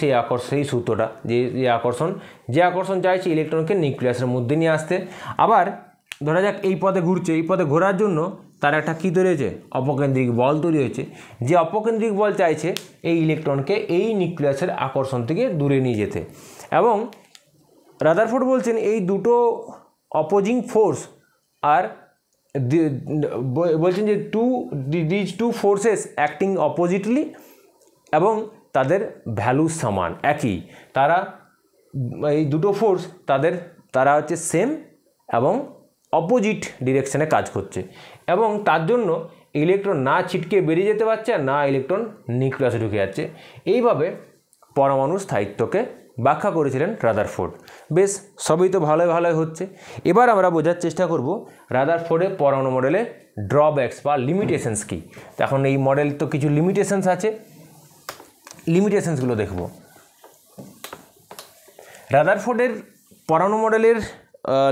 সেই সূত্রটা, যে আকর্ষণ চাইছে ইলেকট্রনকে নিউক্লিয়াসের মধ্যে নিয়ে আসতে। আবার ধরা যাক এই পথে ঘুরছে, এই পথে ঘোরার জন্য তার একটা কী তৈরি হয়েছে, অপকেন্দ্রিক বল তৈরি হয়েছে। যে অপকেন্দ্রিক বল চাইছে এই ইলেকট্রনকে এই নিউক্লিয়াসের আকর্ষণ থেকে দূরে নিয়ে যেতে। এবং রাদারফোর্ড বলছেন এই দুটো অপোজিং ফোর্স আর বলছেন যে দিজ টু ফোর্সেস অ্যাক্টিং অপোজিটলি এবং তাদের ভ্যালু সমান, একই। তারা এই দুটো ফোর্স তারা হচ্ছে সেম এবং অপোজিট ডিরেকশানে কাজ করছে, এবং তার জন্য ইলেকট্রন না ছিটকে বেরিয়ে যেতে পারছে আর না ইলেকট্রন নিউক্লিয়াসে ঢুকে যাচ্ছে। এইভাবে পরমাণু স্থায়িত্বকে ব্যাখ্যা করেছিলেন রাদারফোর্ড। বেশ, সবই তো ভালোই হচ্ছে। এবার আমরা বোঝার চেষ্টা করব রাদারফোর্ডের পরমাণু মডেলের ড্রব্যাকস বা লিমিটেশনস কী। এখন এই মডেল তো কিছু লিমিটেশনস আছে, লিমিটেশনসগুলো দেখব। রাদারফোর্ডের পরমাণু মডেলের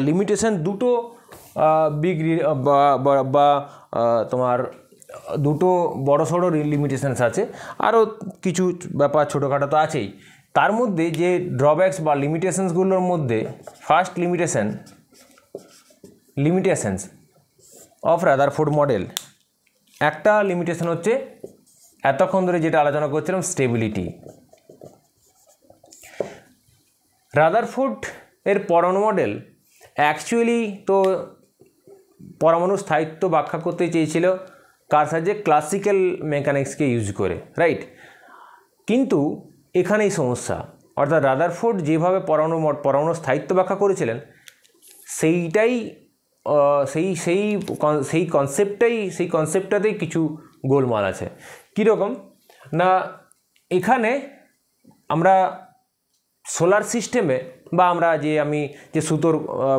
লিমিটেশন দুটো বা তোমার দুটো বড়সড় লিমিটেশনস আছে, আরও কিছু ব্যাপার ছোটোখাটো তো আছেই। তার মধ্যে যে ড্রব্যাকস বা লিমিটেশনসগুলোর মধ্যে first limitations of Rutherford model, একটা লিমিটেশন হচ্ছে এতক্ষণ ধরে যেটা আলোচনা করছিলাম, স্টেবিলিটি। রাদারফোর্ড এর পরমাণু মডেল অ্যাকচুয়ালি তো পরমাণু স্থায়িত্ব ব্যাখ্যা করতে চেয়েছিল কার সাহায্যে, ক্লাসিক্যাল মেকানিক্সকে ইউজ করে, রাইট। কিন্তু এখানেই সমস্যা, অর্থাৎ রাদারফোর্ড যেভাবে পরমাণু স্থায়িত্ব ব্যাখ্যা করেছিলেন সেই কনসেপ্টটাতেই কিছু গোলমাল আছে। কীরকম না, এখানে আমরা সোলার সিস্টেমে বা আমরা আমি যে সুতোর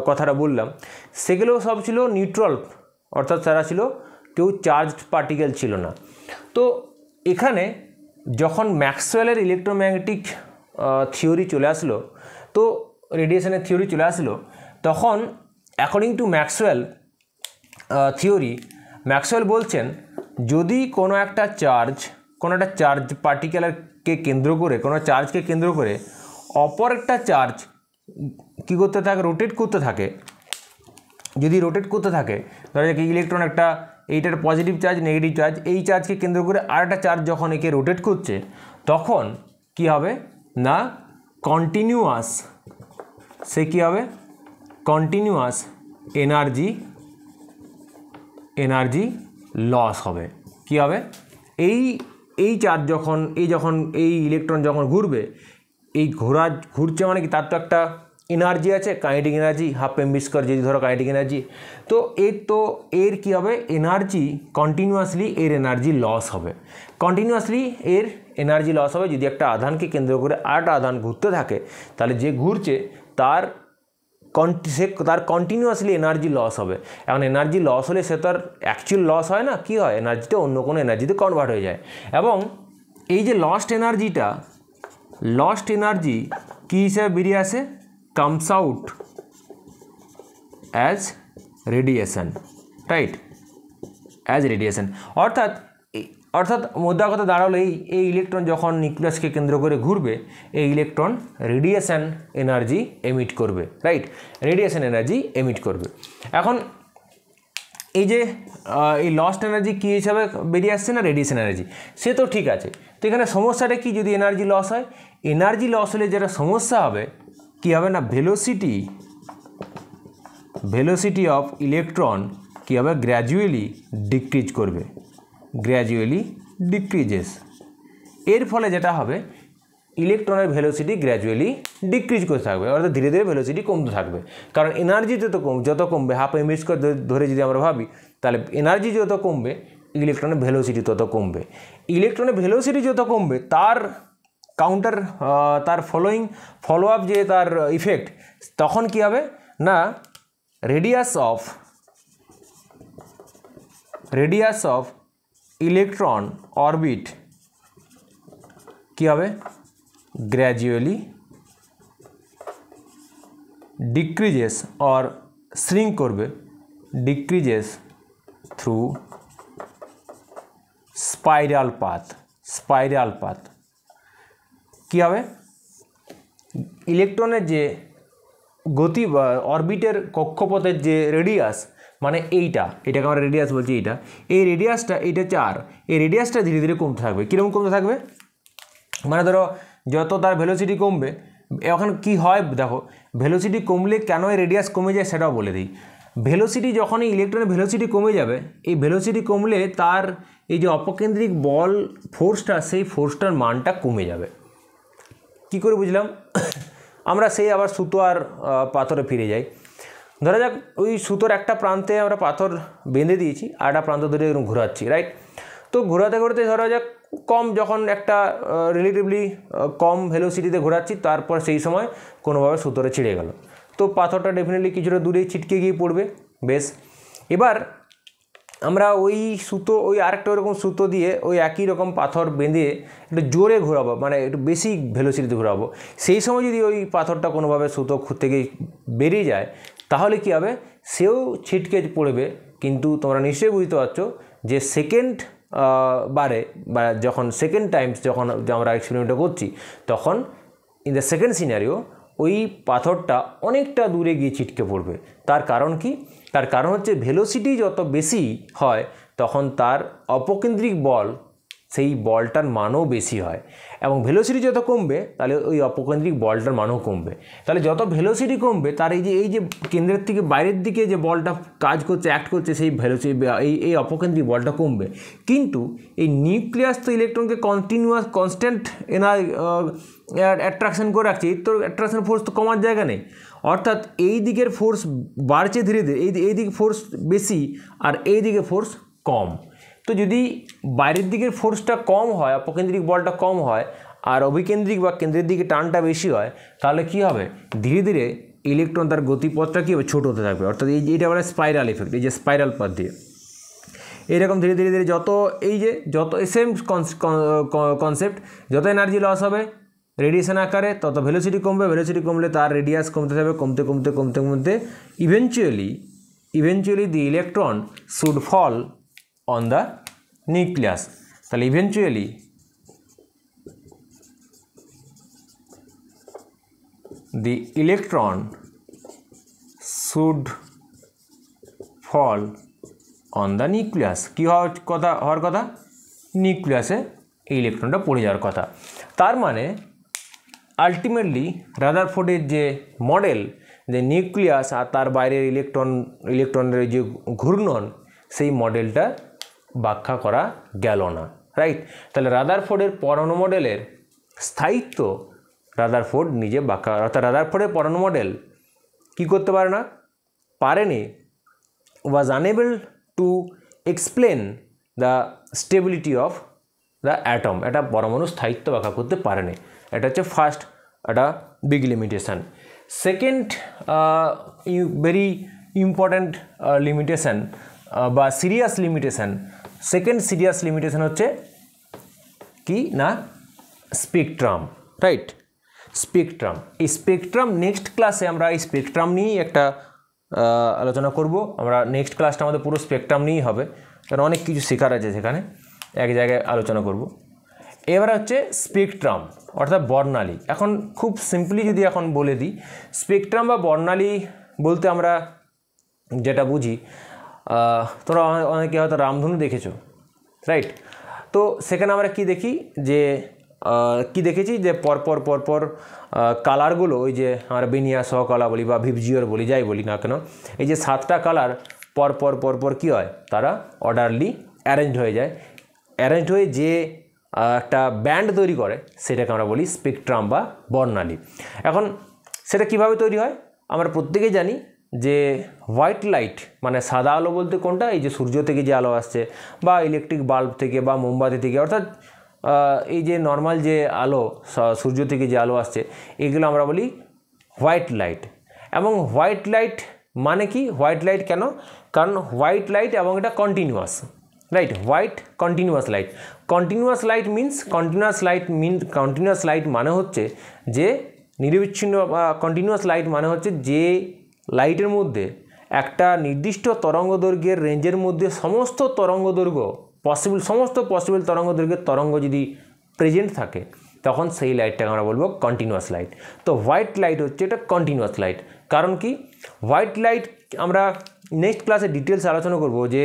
কথাটা বললাম সেগুলো সব ছিল নিউট্রাল, অর্থাৎ তারা ছিল কেউ চার্জড পার্টিকেল ছিল না। তো এখানে যখন ম্যাক্সওয়েলের ইলেকট্রোম্যাগনেটিক থিওরি চলে আসলো, তো রেডিয়েশনের থিওরি চলে আসলো, তখন according to Maxwell theory, Maxwell বলছেন যদি কোনো একটা চার্জ পার্টিকেলকে কেন্দ্র করে, কোনো চার্জকে কেন্দ্র করে অপর একটা চার্জ কী করতে থাকে, রোটেট করতে থাকে, যদি রোটেট করতে থাকে, ধরা যাক ইলেকট্রন একটা এইটার পজিটিভ চার্জ নেগেটিভ চার্জ, এই চার্জকে কেন্দ্র করে আরেকটা চার্জ যখন একে রোটেট করছে, তখন কি হবে না কন্টিনিউয়াস এনার্জি লস হবে। কি হবে, এই চার্জ যখন এই ইলেকট্রন যখন ঘুরবে, এই ঘুরছে মানে কি, তার তো একটা এনার্জি আছে, কাইনেটিক এনার্জি, হাফ এমভি² যদি ধরো কাইনেটিক এনার্জি, তো এর কি হবে, এনার্জি কন্টিনিউয়াসলি এর এনার্জি লস হবে। যদি একটা আধানকে কেন্দ্র করে আরেকটা আধান ঘুরতে থাকে, তাহলে যে ঘুরছে তার কন্টিনিউয়াসলি এনার্জি লস হবে। এখন এনার্জি লস হলে সে তার অ্যাকচুয়াল লস হয় না, কি হয়, এনার্জিটা অন্য কোনো এনার্জিতে কনভার্ট হয়ে যায়। এবং এই যে লস্ট এনার্জি কী হিসেবে বেরিয়ে আসে, comes out as radiation, right, as radiation। অর্থাৎ মোদ্দা কথা দাঁড়ালো এই ইলেকট্রন যখন নিউক্লিয়াসকে কেন্দ্র করে ঘুরবে, এই ইলেকট্রন রেডিয়েশন এনার্জি এমিট করবে, রাইট, রেডিয়েশন এনার্জি এমিট করবে। এখন এই যে এই লস্ট এনার্জি কী হিসাবে বেরিয়ে আসছে না, রেডিয়েশন এনার্জি, সে তো ঠিক আছে। তো এখানে সমস্যাটা কি, যদি এনার্জি লস হয়, এনার্জি লস হলে যেটা সমস্যা হবে কী হবে না, ভেলোসিটি অফ ইলেকট্রন কী হবে, গ্র্যাজুয়ালি ডিক্রিজ করবে, গ্র্যাজুয়ালি ডিক্রিজেস। এর ফলে যেটা হবে ইলেকট্রনের ভেলোসিটি গ্র্যাজুয়ালি ডিক্রিজ করতে থাকবে, অর্থাৎ ধীরে ধীরে ভেলোসিটি কমতে থাকবে। কারণ এনার্জি যত কমবে, হাফ এমএচ ধরে যদি আমরা ভাবি, তাহলে এনার্জি যত কমবে ইলেকট্রনের ভেলোসিটি তত কমবে। ইলেকট্রনের ভেলোসিটি যত কমবে তার কাউন্টার, তার ফলো আপ যে তার ইফেক্ট, তখন কী হবে না, রেডিয়াস অফ ইলেকট্রন অরবিট কী হবে, গ্র্যাজুয়ালি ডিক্রিজেস অর শ্রিঙ্ক করবে, ডিক্রিজেস থ্রু স্পাইরাল পাথ। কী হবে, ইলেকট্রনের যে গতি বা অরবিটের কক্ষপথের যে রেডিয়াস, মানে এটাকে আমরা রেডিয়াস বলছি, এই রেডিয়াসটা হচ্ছে আর, এই রেডিয়াসটা ধীরে ধীরে কমতে থাকবে। কীরকম কমতে থাকবে, মানে ধরো যত তার ভেলোসিটি কমবে, এখন কি হয় দেখো, ভেলোসিটি কমলে কেন এই রেডিয়াস কমে যায় সেটাও বলে দিই। ভেলোসিটি যখনই ইলেকট্রনের ভেলোসিটি কমে যাবে, এই ভেলোসিটি কমলে তার এই যে অপকেন্দ্রিক বল ফোর্সটা, সেই ফোর্সটার মানটা কমে যাবে। কি করে বুঝলাম, আমরা সেই আবার সুতো আর পাথরে ফিরে যাই। ধরা যাক ওই সুতোর একটা প্রান্তে আমরা পাথর বেঁধে দিয়েছি, আর একটা প্রান্ত ধরে এরকম ঘোরাচ্ছি, রাইট। তো ঘোরাতে ধরা যাক কম, যখন একটা রিলেটিভলি কম ভেলোসিটিতে ঘোরাচ্ছি, তারপর সেই সময় কোনোভাবে সুতোটা ছিঁড়ে গেল, তো পাথরটা ডেফিনেটলি কিছুটা দূরেই ছিটকে গিয়ে পড়বে। বেশ, এবার আমরা ওই আরেকটা ওরকম সুতো দিয়ে ওই একই রকম পাথর বেঁধে একটু জোরে ঘোরাবো, মানে একটু বেশি ভেলোসিটিতে ঘোরাবো। সেই সময় যদি ওই পাথরটা কোনোভাবে সুতো থেকে বেরিয়ে যায়, তাহলে কী হবে, সেও ছিটকে পড়বে। কিন্তু তোমরা নিশ্চয়ই বুঝতে পারছো যে সেকেন্ড টাইমস যখন আমরা এক্সপেরিমেন্টটা করছি, তখন ইন দ্য সেকেন্ড সিনারিও ওই পাথরটা অনেকটা দূরে গিয়ে ছিটকে পড়বে। তার কারণ কি, তার কারণ হচ্ছে ভেলোসিটি যত বেশি হয় তখন তার অপকেন্দ্রিক বল, সেই বলটার মানও বেশি হয়, এবং ভেলোসিটি যত কমবে তাহলে ওই অপকেন্দ্রিক বলটার মানও কমবে। তাহলে যত ভেলোসিটি কমবে তার এই যে কেন্দ্রের থেকে বাইরের দিকে যে বলটা কাজ করছে, অ্যাক্ট করছে, সেই ভেলোসিটি এই অপকেন্দ্রিক বলটা কমবে। কিন্তু এই নিউক্লিয়াস তো ইলেকট্রনকে কনস্ট্যান্ট অ্যাট্রাকশন করে রাখছে, এর তো অ্যাট্রাকশন ফোর্স তো কমার জায়গা নেই। অর্থাৎ এই দিকের ফোর্স বাড়ছে ধীরে ধীরে, এই দিকে ফোর্স বেশি আর এই দিকে ফোর্স কম। তো যদি বাইরের দিকের ফোর্সটা কম হয়, অপকেন্দ্রিক বলটা কম হয়, আর অভিকেন্দ্রিক বা কেন্দ্রের দিকে টানটা বেশি হয়, তাহলে কি হবে, ধীরে ধীরে ইলেকট্রন তার গতিপথটা কী হবে, ছোটো হতে থাকবে। অর্থাৎ এইটা বলে স্পাইরাল এফেক্ট, এই যে স্পাইরাল পথ দিয়ে এরকম ধীরে ধীরে যত সেম কনসেপ্ট, যত এনার্জি লস হবে রেডিয়েশন আকারে, তত ভেলোসিটি কমবে, ভেলোসিটি কমলে তার রেডিয়াস কমতে থাকবে, কমতে eventually the electron should fall on the nucleus. তাহলে eventually the electron should fall on the nucleus। কি হওয়ার কথা, নিউক্লিয়াসে এই ইলেকট্রনটা পড়ে যাওয়ার কথা। তার মানে আলটিমেটলি রাদারফোর্ডের যে মডেল, যে নিউক্লিয়াস আর তার বাইরের ইলেকট্রনের যে ঘূর্ণন, সেই মডেলটা ব্যাখ্যা করা গেল না, রাইট। তাহলে রাদারফোর্ডের পরমাণু মডেলের স্থায়িত্ব রাদারফোর্ড নিজে ব্যাখ্যা, অর্থাৎ রাদারফোর্ডের পরমাণু মডেল কী করতে পারেনি, was unable to explain the stability of the atom. এটা পরমাণু স্থায়িত্ব ব্যাখ্যা করতে পারেনি। এটা হচ্ছে ফার্স্ট একটা big limitation. Second very important limitation বা serious limitation, second serious limitation হচ্ছে কি না, স্পেকট্রাম, রাইট। স্পেকট্রাম। এই স্পেকট্রাম নেক্সট ক্লাসে আমরা এই স্পেকট্রাম নিয়েই একটা আলোচনা করব। আমরা নেক্সট ক্লাসটা আমাদের পুরো স্পেকট্রাম নিয়েই হবে, কারণ অনেক কিছু শেখার আছে সেখানে, এক জায়গায় আলোচনা করব। এবার হচ্ছে স্পেকট্রাম অর্থাৎ বর্ণালী। এখন খুব সিম্পলি যদি এখন বলে দিই, স্পেকট্রাম বা বর্ণালী বলতে আমরা যেটা বুঝি, তোমরা অনেকে হয়তো রামধনু দেখেছো, রাইট? তো সেখানে আমরা কি দেখি যে কি দেখেছি যে পরপর কালারগুলো, ওই যে আমরা বেনিয়া সহকলা বলি বা ভিবজিওর বলি, যাই বলি না কেন, এই যে 7টা কালার পরপর কী হয়, তারা অর্ডারলি অ্যারেঞ্জ হয়ে যায়। অ্যারেঞ্জ হয়ে যে একটা ব্যান্ড তৈরি করে সেটাকে আমরা বলি স্পেকট্রাম বা বর্ণালী। এখন সেটা কিভাবে তৈরি হয় আমরা প্রত্যেকেই জানি যে হোয়াইট লাইট মানে সাদা আলো বলতে কোনটা, এই যে সূর্য থেকে যে আলো আসছে বা ইলেকট্রিক বাল্ব থেকে বা মোমবাতি থেকে, অর্থাৎ এই যে নর্মাল যে আলো সূর্য থেকে যে আলো আসছে এগুলো আমরা বলি হোয়াইট লাইট। এবং হোয়াইট লাইট মানে কি, হোয়াইট লাইট কেন, কারণ হোয়াইট লাইট এবং এটা continuous, right? White continuous light. Continuous light মানে হচ্ছে যে নিরবিচ্ছিন্ন বা কন্টিনিউয়াস লাইট মানে হচ্ছে যে লাইটের মধ্যে একটা নির্দিষ্ট তরঙ্গদৈর্ঘ্যের রেঞ্জের মধ্যে সমস্ত তরঙ্গদৈর্ঘ্য সমস্ত পসিবল তরঙ্গদৈর্ঘ্যের তরঙ্গ যদি প্রেজেন্ট থাকে তখন সেই লাইটটাকে আমরা বলবো কন্টিনিউয়াস লাইট। তো হোয়াইট লাইট হচ্ছে এটা কন্টিনিউয়াস লাইট। কারণ কি, হোয়াইট লাইট আমরা নেক্সট ক্লাসে ডিটেলস আলোচনা করব যে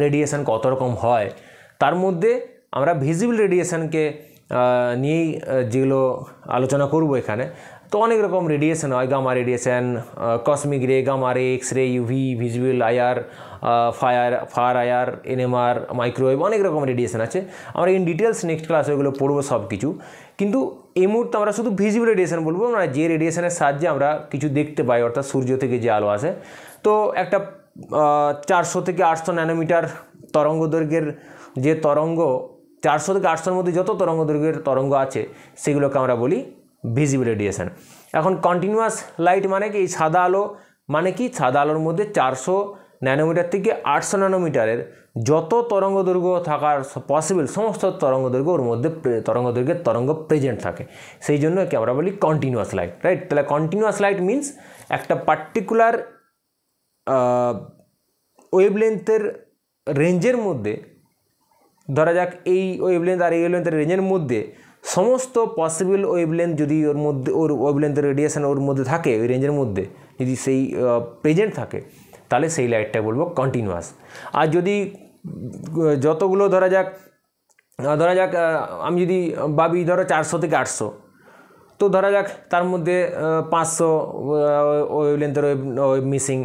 রেডিয়েশন কত রকম হয়, তার মধ্যে আমরা ভিজিবল রেডিয়েশনকে নিয়েই যেগুলো আলোচনা করব এখানে। তো অনেক রকম রেডিয়েশন হয়, gamma radiation, cosmic ray, gamma ray, X ray, UV, visible IR, far IR, NMR, microwave, অনেক রকম রেডিয়েশন আছে। আমরা ইন ডিটেলস নেক্সট ক্লাসে ওগুলো পড়বো সব কিছু। কিন্তু এই মুহূর্তে আমরা শুধু ভিজিবল রেডিয়েশন বলবো, মানে যে রেডিয়েশনের সাহায্যে আমরা কিছু দেখতে পাই, অর্থাৎ সূর্য থেকে যে আলো আসে। তো একটা 400 থেকে 800 ন্যানোমিটার তরঙ্গ দৈর্ঘ্যের যে তরঙ্গ, 400 থেকে 800-র মধ্যে যত তরঙ্গ দৈর্ঘ্যের তরঙ্গ আছে সেগুলোকে আমরা বলি ভিজিবল রেডিয়েশন। এখন কন্টিনিউয়াস লাইট মানে কি, এই সাদা আলো মানে কি, সাদা আলোর মধ্যে 400 ন্যানোমিটার থেকে 800 ন্যানোমিটারের যত তরঙ্গ দৈর্ঘ্য থাকার পসিবল সমস্ত তরঙ্গ দৈর্ঘ্য ওর মধ্যে তরঙ্গদৈর্ঘ্যের তরঙ্গ প্রেজেন্ট থাকে, সেই জন্য একে আমরা বলি কন্টিনিউয়াস লাইট, রাইট? তাহলে কন্টিনিউয়াস লাইট মিনস একটা পার্টিকুলার ওয়েভলেন্থের রেঞ্জের মধ্যে, ধরা যাক এই ওয়েভলেন্থ আর এই ওয়েভলেন্থের রেঞ্জের মধ্যে সমস্ত পসিবল ওয়েভলেন্থ যদি ওর মধ্যে, ওর ওয়েভলেন্থের রেডিয়েশন ওর মধ্যে থাকে, ওই রেঞ্জের মধ্যে যদি সেই প্রেজেন্ট থাকে, তাহলে সেই লাইটটা বলবো কন্টিনিউয়াস। আর যদি যতগুলো ধরা যাক আমি যদি ভাবি ধরো 400 থেকে 800, তো ধরা যাক তার মধ্যে 500 ওয়েভলেন্থের ওয়েভ মিসিং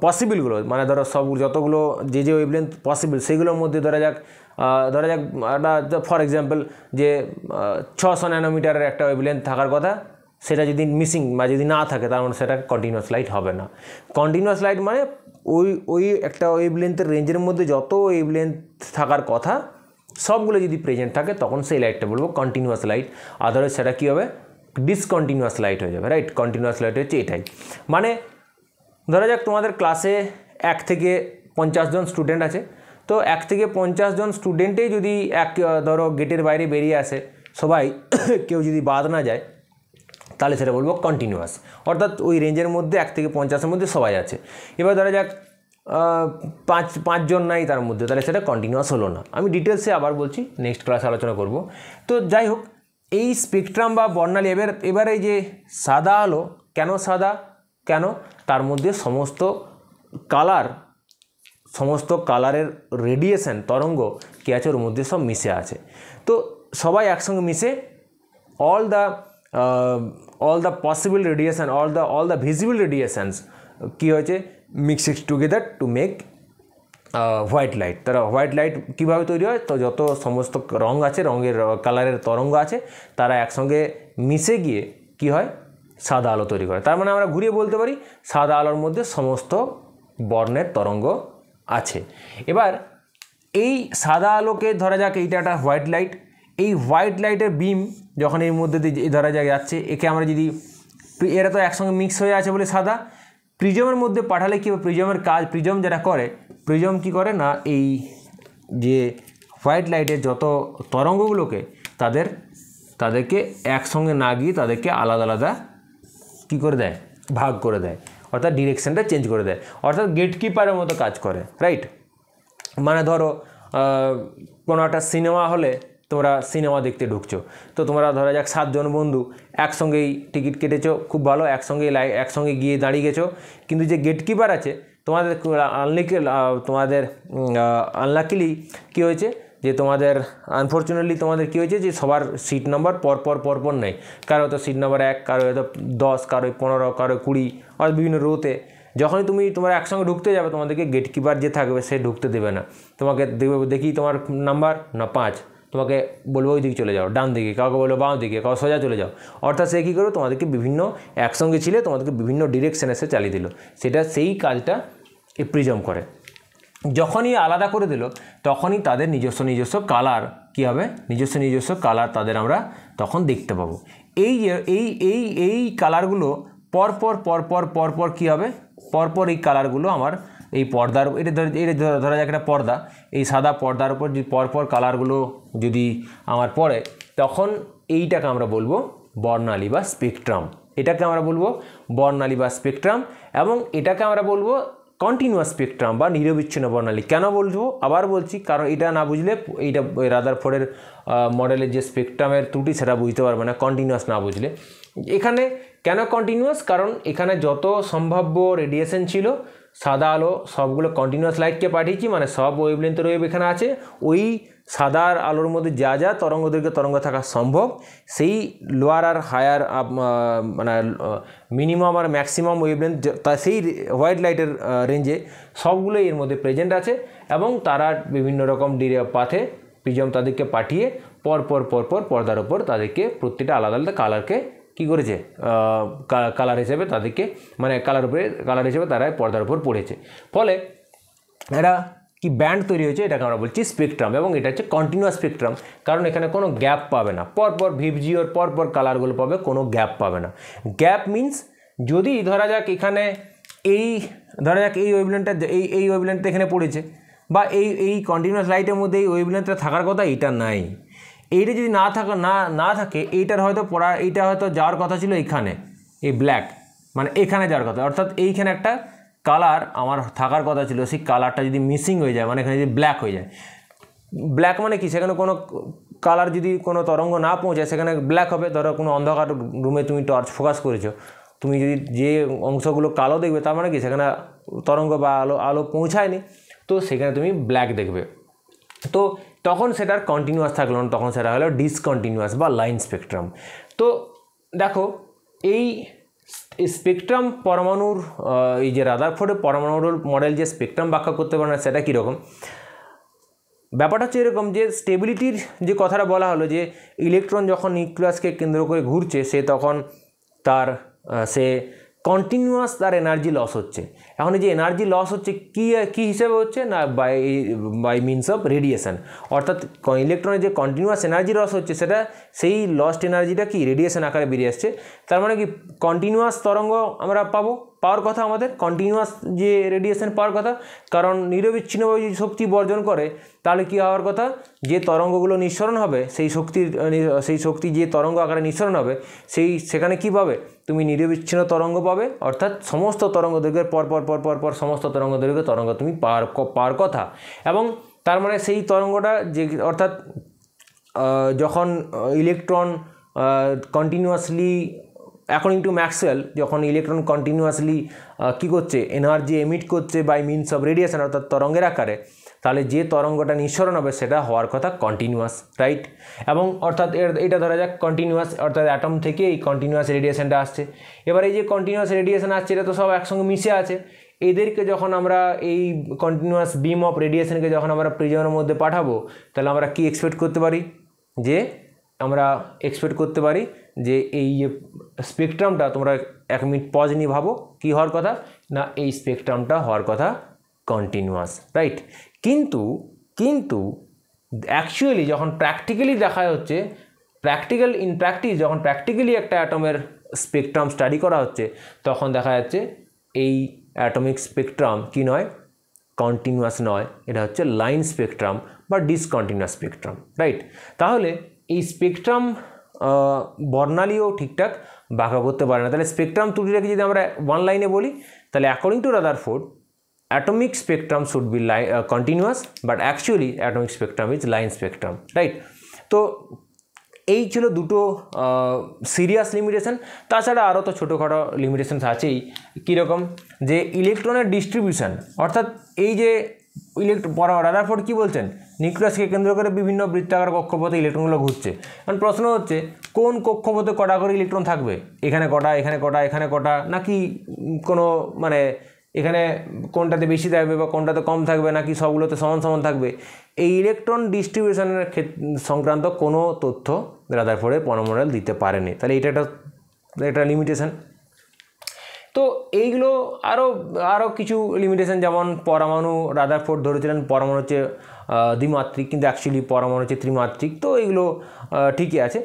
পসিবলগুলো, মানে ধরো সব যতগুলো যে ওয়েভলেন্থ পসিবল সেইগুলোর মধ্যে ধরা যাক একটা ফর এক্সাম্পল যে 600 ন্যানোমিটারের একটা ওয়েভলেন্থ থাকার কথা, সেটা যদি মিসিং বা যদি না থাকে তার মানে সেটা কন্টিনিউয়াস লাইট হবে না। কন্টিনিউয়াস লাইট মানে ওই একটা ওয়েভলেন্থের রেঞ্জের মধ্যে যত ওয়েভলেন্থ থাকার কথা সবগুলো যদি প্রেজেন্ট থাকে তখন সেই লাইটটা বলবো কন্টিনিউয়াস লাইট। আদারওয়াইজ সেটা কী হবে, ডিসকন্টিনিউয়াস লাইট হয়ে যাবে, রাইট? কন্টিনিউয়াস লাইট হচ্ছে এটাই। মানে ধরা যাক তোমাদের ক্লাসে 1 থেকে 50 জন স্টুডেন্ট আছে, তো 1 থেকে 50 জন স্টুডেন্টেই যদি ধরো গেটের বাইরে বেরিয়ে আসে সবাই, কেউ যদি বাদ না যায়, তাহলে সেটা বলবো কন্টিনিউয়াস, অর্থাৎ ওই রেঞ্জের মধ্যে 1 থেকে 50-এর মধ্যে সবাই আছে। এবার ধরা যাক 5 জন নাই তার মধ্যে, তাহলে সেটা কন্টিনিউয়াস হলো না। আমি ডিটেলসে আবার বলছি, নেক্সট ক্লাসে আলোচনা করব। তো যাই হোক, এই স্পেকট্রাম বা বর্ণালী, এবারে এই যে সাদা আলো কেন সাদা, কেন, তার মধ্যে সমস্ত কালারের রেডিয়েশন তরঙ্গ কী আছে ওর মধ্যে সব মিশে আছে। তো সবাই একসঙ্গে মিশে all the possible radiation, all the visible radiations কি হয়েছে mixed together to make white light. তারা হোয়াইট লাইট কীভাবে তৈরি হয়, তো যত সমস্ত রঙ আছে, রঙের কালারের তরঙ্গ আছে, তারা একসঙ্গে মিশে গিয়ে কি হয়, সাদা আলো তৈরি করে। তার মানে আমরা ঘুরিয়ে বলতে পারি সাদা আলোর মধ্যে সমস্ত বর্ণের তরঙ্গ আছে। এবার এই সাদা আলোকে ধরা যাক এইটা একটা হোয়াইট লাইট, এই হোয়াইট লাইটের বিম যখন এর মধ্যে দিয়ে ধরা যাক যাচ্ছে, একে আমরা যদি, এরা তো একসঙ্গে মিক্স হয়ে আছে বলে সাদা, প্রিজমের মধ্যে পাঠালে কী হবে, প্রিজমের কাজ, প্রিজম যেটা করে, প্রিজম কী করে না, এই যে হোয়াইট লাইটের যত তরঙ্গগুলোকে তাদের তাদেরকে একসঙ্গে না গিয়ে তাদেরকে আলাদা আলাদা কী করে দেয়, ভাগ করে দেয়, অর্থাৎ ডিরেকশানটা চেঞ্জ করে দেয়, অর্থাৎ গেটকিপারের মতো কাজ করে, রাইট। মানে ধরো কোনো একটা সিনেমা হলে তোমরা সিনেমা দেখতে ঢুকছো, তো তোমরা ধরা যাক 7 জন বন্ধু একসঙ্গেই টিকিট কেটেছো, খুব ভালো, একসঙ্গে গিয়ে দাঁড়িয়ে গেছো, কিন্তু যে গেটকিপার আছে তোমাদের আনলাকিলি কী হয়েছে যে আনফর্চুনেটলি তোমাদের কী হয়েছে যে সবার সিট নাম্বার পরপর নেই, কারো হয়তো সিট নাম্বার 1, কারো হয়তো 10, কারো 15, কারো 20, আর বিভিন্ন রোতে। যখনই তোমরা একসঙ্গে ঢুকতে যাবে তোমাদেরকে গেটকিপার যে থাকবে সে ঢুকতে দেবে না, তোমাকে দেখি তোমার নাম্বার না 5, তোমাকে বলবো ওই দিকে চলে যাও, ডান দিকে, কাউকে বলবো বাঁ দিকে, কাউ সোজা চলে যাও, অর্থাৎ সে কী করবে তোমাদেরকে বিভিন্ন একসঙ্গে ছিলে তোমাদেরকে বিভিন্ন ডিরেকশানে সে চালিয়ে দিল। সেই কাজটা এই প্রিজম করে। যখনই আলাদা করে দিল তখনই তাদের নিজস্ব কালার কী হবে, নিজস্ব কালার তাদের আমরা তখন দেখতে পাবো। এই কালারগুলো পরপর কী হবে, পরপর এই কালারগুলো আমার এই পর্দার, এটা ধরা যাক একটা পর্দা, এই সাদা পর্দার উপর যে পরপর কালারগুলো যদি আমার পড়ে তখন এইটাকে আমরা বলবো বর্ণালী বা স্পেকট্রাম, এটাকে আমরা বলবো বর্ণালী বা স্পেকট্রাম, এবং এটাকে আমরা বলবো কন্টিনিউয়াস স্পেকট্রাম বা নিরবিচ্ছিন্ন বর্ণালী। কেন বলবো, আবার বলছি, কারণ এটা না বুঝলে এইটা রাদারফোর্ডের মডেলের যে স্পেকট্রামের ত্রুটি সেটা বুঝতে পারবে না কন্টিনিউয়াস না বুঝলে। এখানে কেন কন্টিনিউয়াস, কারণ এখানে যত সম্ভাব্য রেডিয়েশন ছিল সাদা আলো সবগুলো কন্টিনিউয়াস লাইটকে পাঠিয়েছি, মানে সব ওয়েভলেন্থের ওয়েভ এখানে আছে, ওই সাদা আলোর মধ্যে যা তরঙ্গ থাকা সম্ভব সেই লোয়ার আর হায়ার মানে মিনিমাম আর ম্যাক্সিমাম ওয়েভলেন্থ সেই হোয়াইট লাইটের রেঞ্জে সবগুলোই এর মধ্যে প্রেজেন্ট আছে, এবং তারা বিভিন্ন রকম পাথে প্রিজম তাদেরকে পাঠিয়ে পরপর পর্দার ওপর তাদেরকে প্রত্যেকটা আলাদা কালারকে কী করেছে, কালার হিসেবে তাদেরকে, মানে কালার হিসেবে তারা পর্দার উপর পড়েছে। ফলে এরা কি ব্যান্ড তৈরি হয়েছে, এটাকে আমরা বলছি স্পেকট্রাম, এবং এটা হচ্ছে কন্টিনিউয়াস স্পেকট্রাম, কারণ এখানে কোনো গ্যাপ পাবে না, পরপর ভিভজিওর পরপর কালারগুলো পাবে, কোনো গ্যাপ পাবে না। গ্যাপ মিন্স যদি ধরা যাক এখানে এই ওয়েভলেন্থটা এই ওয়েভলেন্থটা এখানে পড়েছে, বা এই কন্টিনিউয়াস লাইটের মধ্যে এই ওয়েভলেন্থটা থাকার কথা, এটা নাই, এইটা যদি না থাকে এইটার হয়তো এইটা হয়তো যাওয়ার কথা ছিল এখানে, এই ব্ল্যাক মানে এখানে যাওয়ার কথা, অর্থাৎ এইখানে একটা কালার আমার থাকার কথা ছিল, সেই কালারটা যদি মিসিং হয়ে যায়, মানে এখানে যদি ব্ল্যাক হয়ে যায়, ব্ল্যাক মানে কি, সেখানে কোনো কালার যদি কোনো তরঙ্গ না পৌঁছায় সেখানে ব্ল্যাক হবে। ধরো কোনো অন্ধকার রুমে তুমি টর্চ ফোকাস করেছো, তুমি যদি যে অংশগুলো কালো দেখবে তার মানে কি সেখানে তরঙ্গ বা আলো পৌঁছায়নি, তো সেখানে তুমি ব্ল্যাক দেখবে। তো তখন সেটার কন্টিনিউয়াস থাকলো না, তখন সেটা হলো ডিসকন্টিনিউয়াস বা লাইন স্পেকট্রাম। তো দেখো এই স্পেকট্রাম পরমাণুর এই যে রাদারফোর্ডের পরমাণুর মডেল যে স্পেকট্রাম ব্যাখ্যা করতে পারে না সেটা কীরকম, ব্যাপারটা হচ্ছে এরকম যে স্টেবিলিটির যে কথাটা বলা হলো যে ইলেকট্রন যখন নিউক্লিয়াসকে কেন্দ্র করে ঘুরছে সে তখন সে কন্টিনিউয়াস তার এনার্জি লস হচ্ছে। এখন এই যে এনার্জি লস হচ্ছে কী হিসেবে হচ্ছে না, বাই মিনস অফ রেডিয়েশন, অর্থাৎ ইলেকট্রনের যে কন্টিনিউয়াস এনার্জি লস হচ্ছে সেটা সেই লস্ট এনার্জিটা কি রেডিয়েশন আকারে বেরিয়ে আসছে। তার মানে কি কন্টিনিউয়াস তরঙ্গ আমরা পাওয়ার কথা, আমাদের কন্টিনিউয়াস যে রেডিয়েশন পাওয়ার কথা, কারণ নিরবিচ্ছিন্নভাবে যদি শক্তি বর্জন করে তাহলে কী হওয়ার কথা, যে তরঙ্গগুলো নিঃসরণ হবে সেই শক্তি যে তরঙ্গ আকারে নিঃসরণ হবে সেখানে কি পাবে, তুমি নিরবিচ্ছিন্ন তরঙ্গ পাবে, অর্থাৎ সমস্ত তরঙ্গ দৈর্ঘ্যের পর সমস্ত তরঙ্গ দৈর্ঘ্যের তরঙ্গ তুমি পাওয়ার কথা। এবং তার মানে সেই তরঙ্গটা যে অর্থাৎ যখন electron continuously according to Maxwell, যখন ইলেকট্রন কন্টিনিউয়াসলি কী করছে, এনার্জি এমিট করছে বাই মিনস অফ রেডিয়েশন অর্থাৎ তরঙ্গের আকারে, তাহলে যে তরঙ্গটা নিঃসরণ হবে সেটা হওয়ার কথা কন্টিনিউয়াস, রাইট। এবং অর্থাৎ এটা ধরা যাক কন্টিনিউয়াস, অর্থাৎ অ্যাটম থেকে এই কন্টিনিউয়াস রেডিয়েশনটা আসছে। এবার এই যে কন্টিনিউয়াস রেডিয়েশন আসছে এটা তো সব একসঙ্গে মিশে আছে, এদেরকে যখন আমরা এই কন্টিনিউয়াস বিম অফ রেডিয়েশনকে যখন আমরা প্রিজমের মধ্যে পাঠাবো তাহলে আমরা কি এক্সপেক্ট করতে পারি, যে এই স্পেকট্রামটা তোমরা 1 মিনিট পজ নিয়ে ভাবো কী হওয়ার কথা না, এই স্পেকট্রামটা হওয়ার কথা কন্টিনিউয়াস, রাইট। কিন্তু অ্যাকচুয়ালি যখন প্র্যাকটিক্যালি দেখা হচ্ছে, ইন প্র্যাকটিস যখন প্র্যাকটিক্যালি একটা অ্যাটমের স্পেকট্রাম স্টাডি করা হচ্ছে তখন দেখা যাচ্ছে এই অ্যাটমিক স্পেকট্রাম কি নয়, কন্টিনিউয়াস নয়, এটা হচ্ছে লাইন স্পেকট্রাম বা ডিসকন্টিনিউয়াস স্পেকট্রাম, রাইট। তাহলে এই স্পেকট্রাম বর্ণালীও ঠিকঠাক ব্যাখ্যা করতে পারে না। তাহলে স্পেকট্রাম ত্রুটিটাকে যদি আমরা ওয়ান লাইনে বলি, তাহলে according to Rutherford atomic spectrum should be continuous, but actually atomic spectrum is line spectrum, right? তো এই ছিল দুটো সিরিয়াস লিমিটেশন। তাছাড়া আরও তো ছোটোখাটো লিমিটেশনস আছেই। কীরকম, যে ইলেকট্রনের ডিস্ট্রিবিউশন, অর্থাৎ এই যে রাদারফোর্ড কী বলছেন, নিউক্লিয়াসকে কেন্দ্র করে বিভিন্ন বৃত্তাকার কক্ষপথে ইলেকট্রনগুলো ঘুরছে। কারণ প্রশ্ন হচ্ছে কোন কক্ষপথে কটা করে ইলেকট্রন থাকবে, এখানে কটা, এখানে কটা, এখানে কটা, নাকি কোনো মানে এখানে কোনটাতে বেশি থাকবে বা কোনটাতে কম থাকবে, নাকি সবগুলোতে সমান সমান থাকবে, এই ইলেকট্রন ডিস্ট্রিবিউশনের সংক্রান্ত কোনো তথ্য রাদারফোর্ডের পরমাণু মডেল দিতে পারেনি। তাহলে এটা একটা লিমিটেশন। তো এইগুলো আরও কিছু লিমিটেশন, যেমন পরমাণু রাদারফোর্ড ধরেছিলেন পরমাণু হচ্ছে দ্বিমাত্রিক, কিন্তু অ্যাকচুয়ালি পরমাণু হচ্ছে ত্রিমাত্রিক। তো এইগুলো ঠিকই আছে।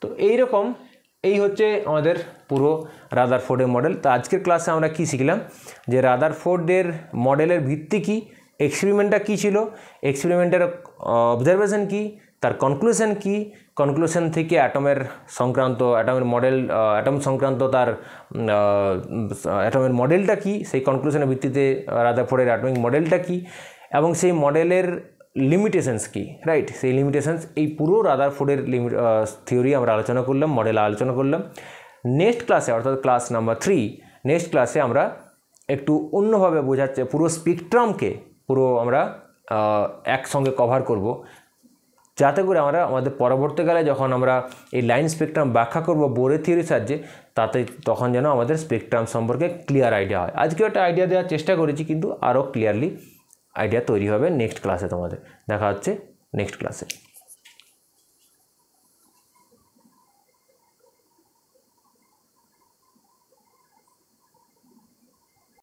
তো এইরকম এই হচ্ছে আমাদের পুরো রাদারফোর্ডের মডেল। তো আজকের ক্লাসে আমরা কি শিখলাম, যে রাদারফোর্ডের মডেলের ভিত্তি কী, এক্সপেরিমেন্টটা কী ছিল, এক্সপেরিমেন্টের অবজারভেশন কী, তার কনক্লুশন কী, কনক্লুশন থেকে অ্যাটমের মডেল, অ্যাটম সংক্রান্ত তার অ্যাটমের মডেলটা কী, সেই কনক্লুশনের ভিত্তিতে রাদারফোর্ডের অ্যাটমিক মডেলটা কী, এবং সেই মডেলের লিমিটেশনস কী, রাইট? সেই লিমিটেশনস, এই পুরো রাদারফোর্ডের থিওরি আমরা আলোচনা করলাম, মডেল আলোচনা করলাম। নেক্সট ক্লাসে, অর্থাৎ ক্লাস নাম্বার 3, নেক্সট ক্লাসে আমরা একটু অন্যভাবে বোঝাচ্ছে পুরো স্পেকট্রামকে পুরো আমরা একসঙ্গে কভার করব, যাতে করে আমরা আমাদের পরবর্তীকালে যখন আমরা এই লাইন স্পেকট্রাম ব্যাখ্যা করব বোরের থিওরির সাহায্যে, তখন যেন আমাদের স্পেকট্রাম সম্পর্কে ক্লিয়ার আইডিয়া হয়। আজকে একটা আইডিয়া দেওয়ার চেষ্টা করেছি, কিন্তু আরও ক্লিয়ারলি আইডিয়া তৈরি হবে নেক্সট ক্লাসে। তোমাদের দেখা হচ্ছে নেক্সট ক্লাসে।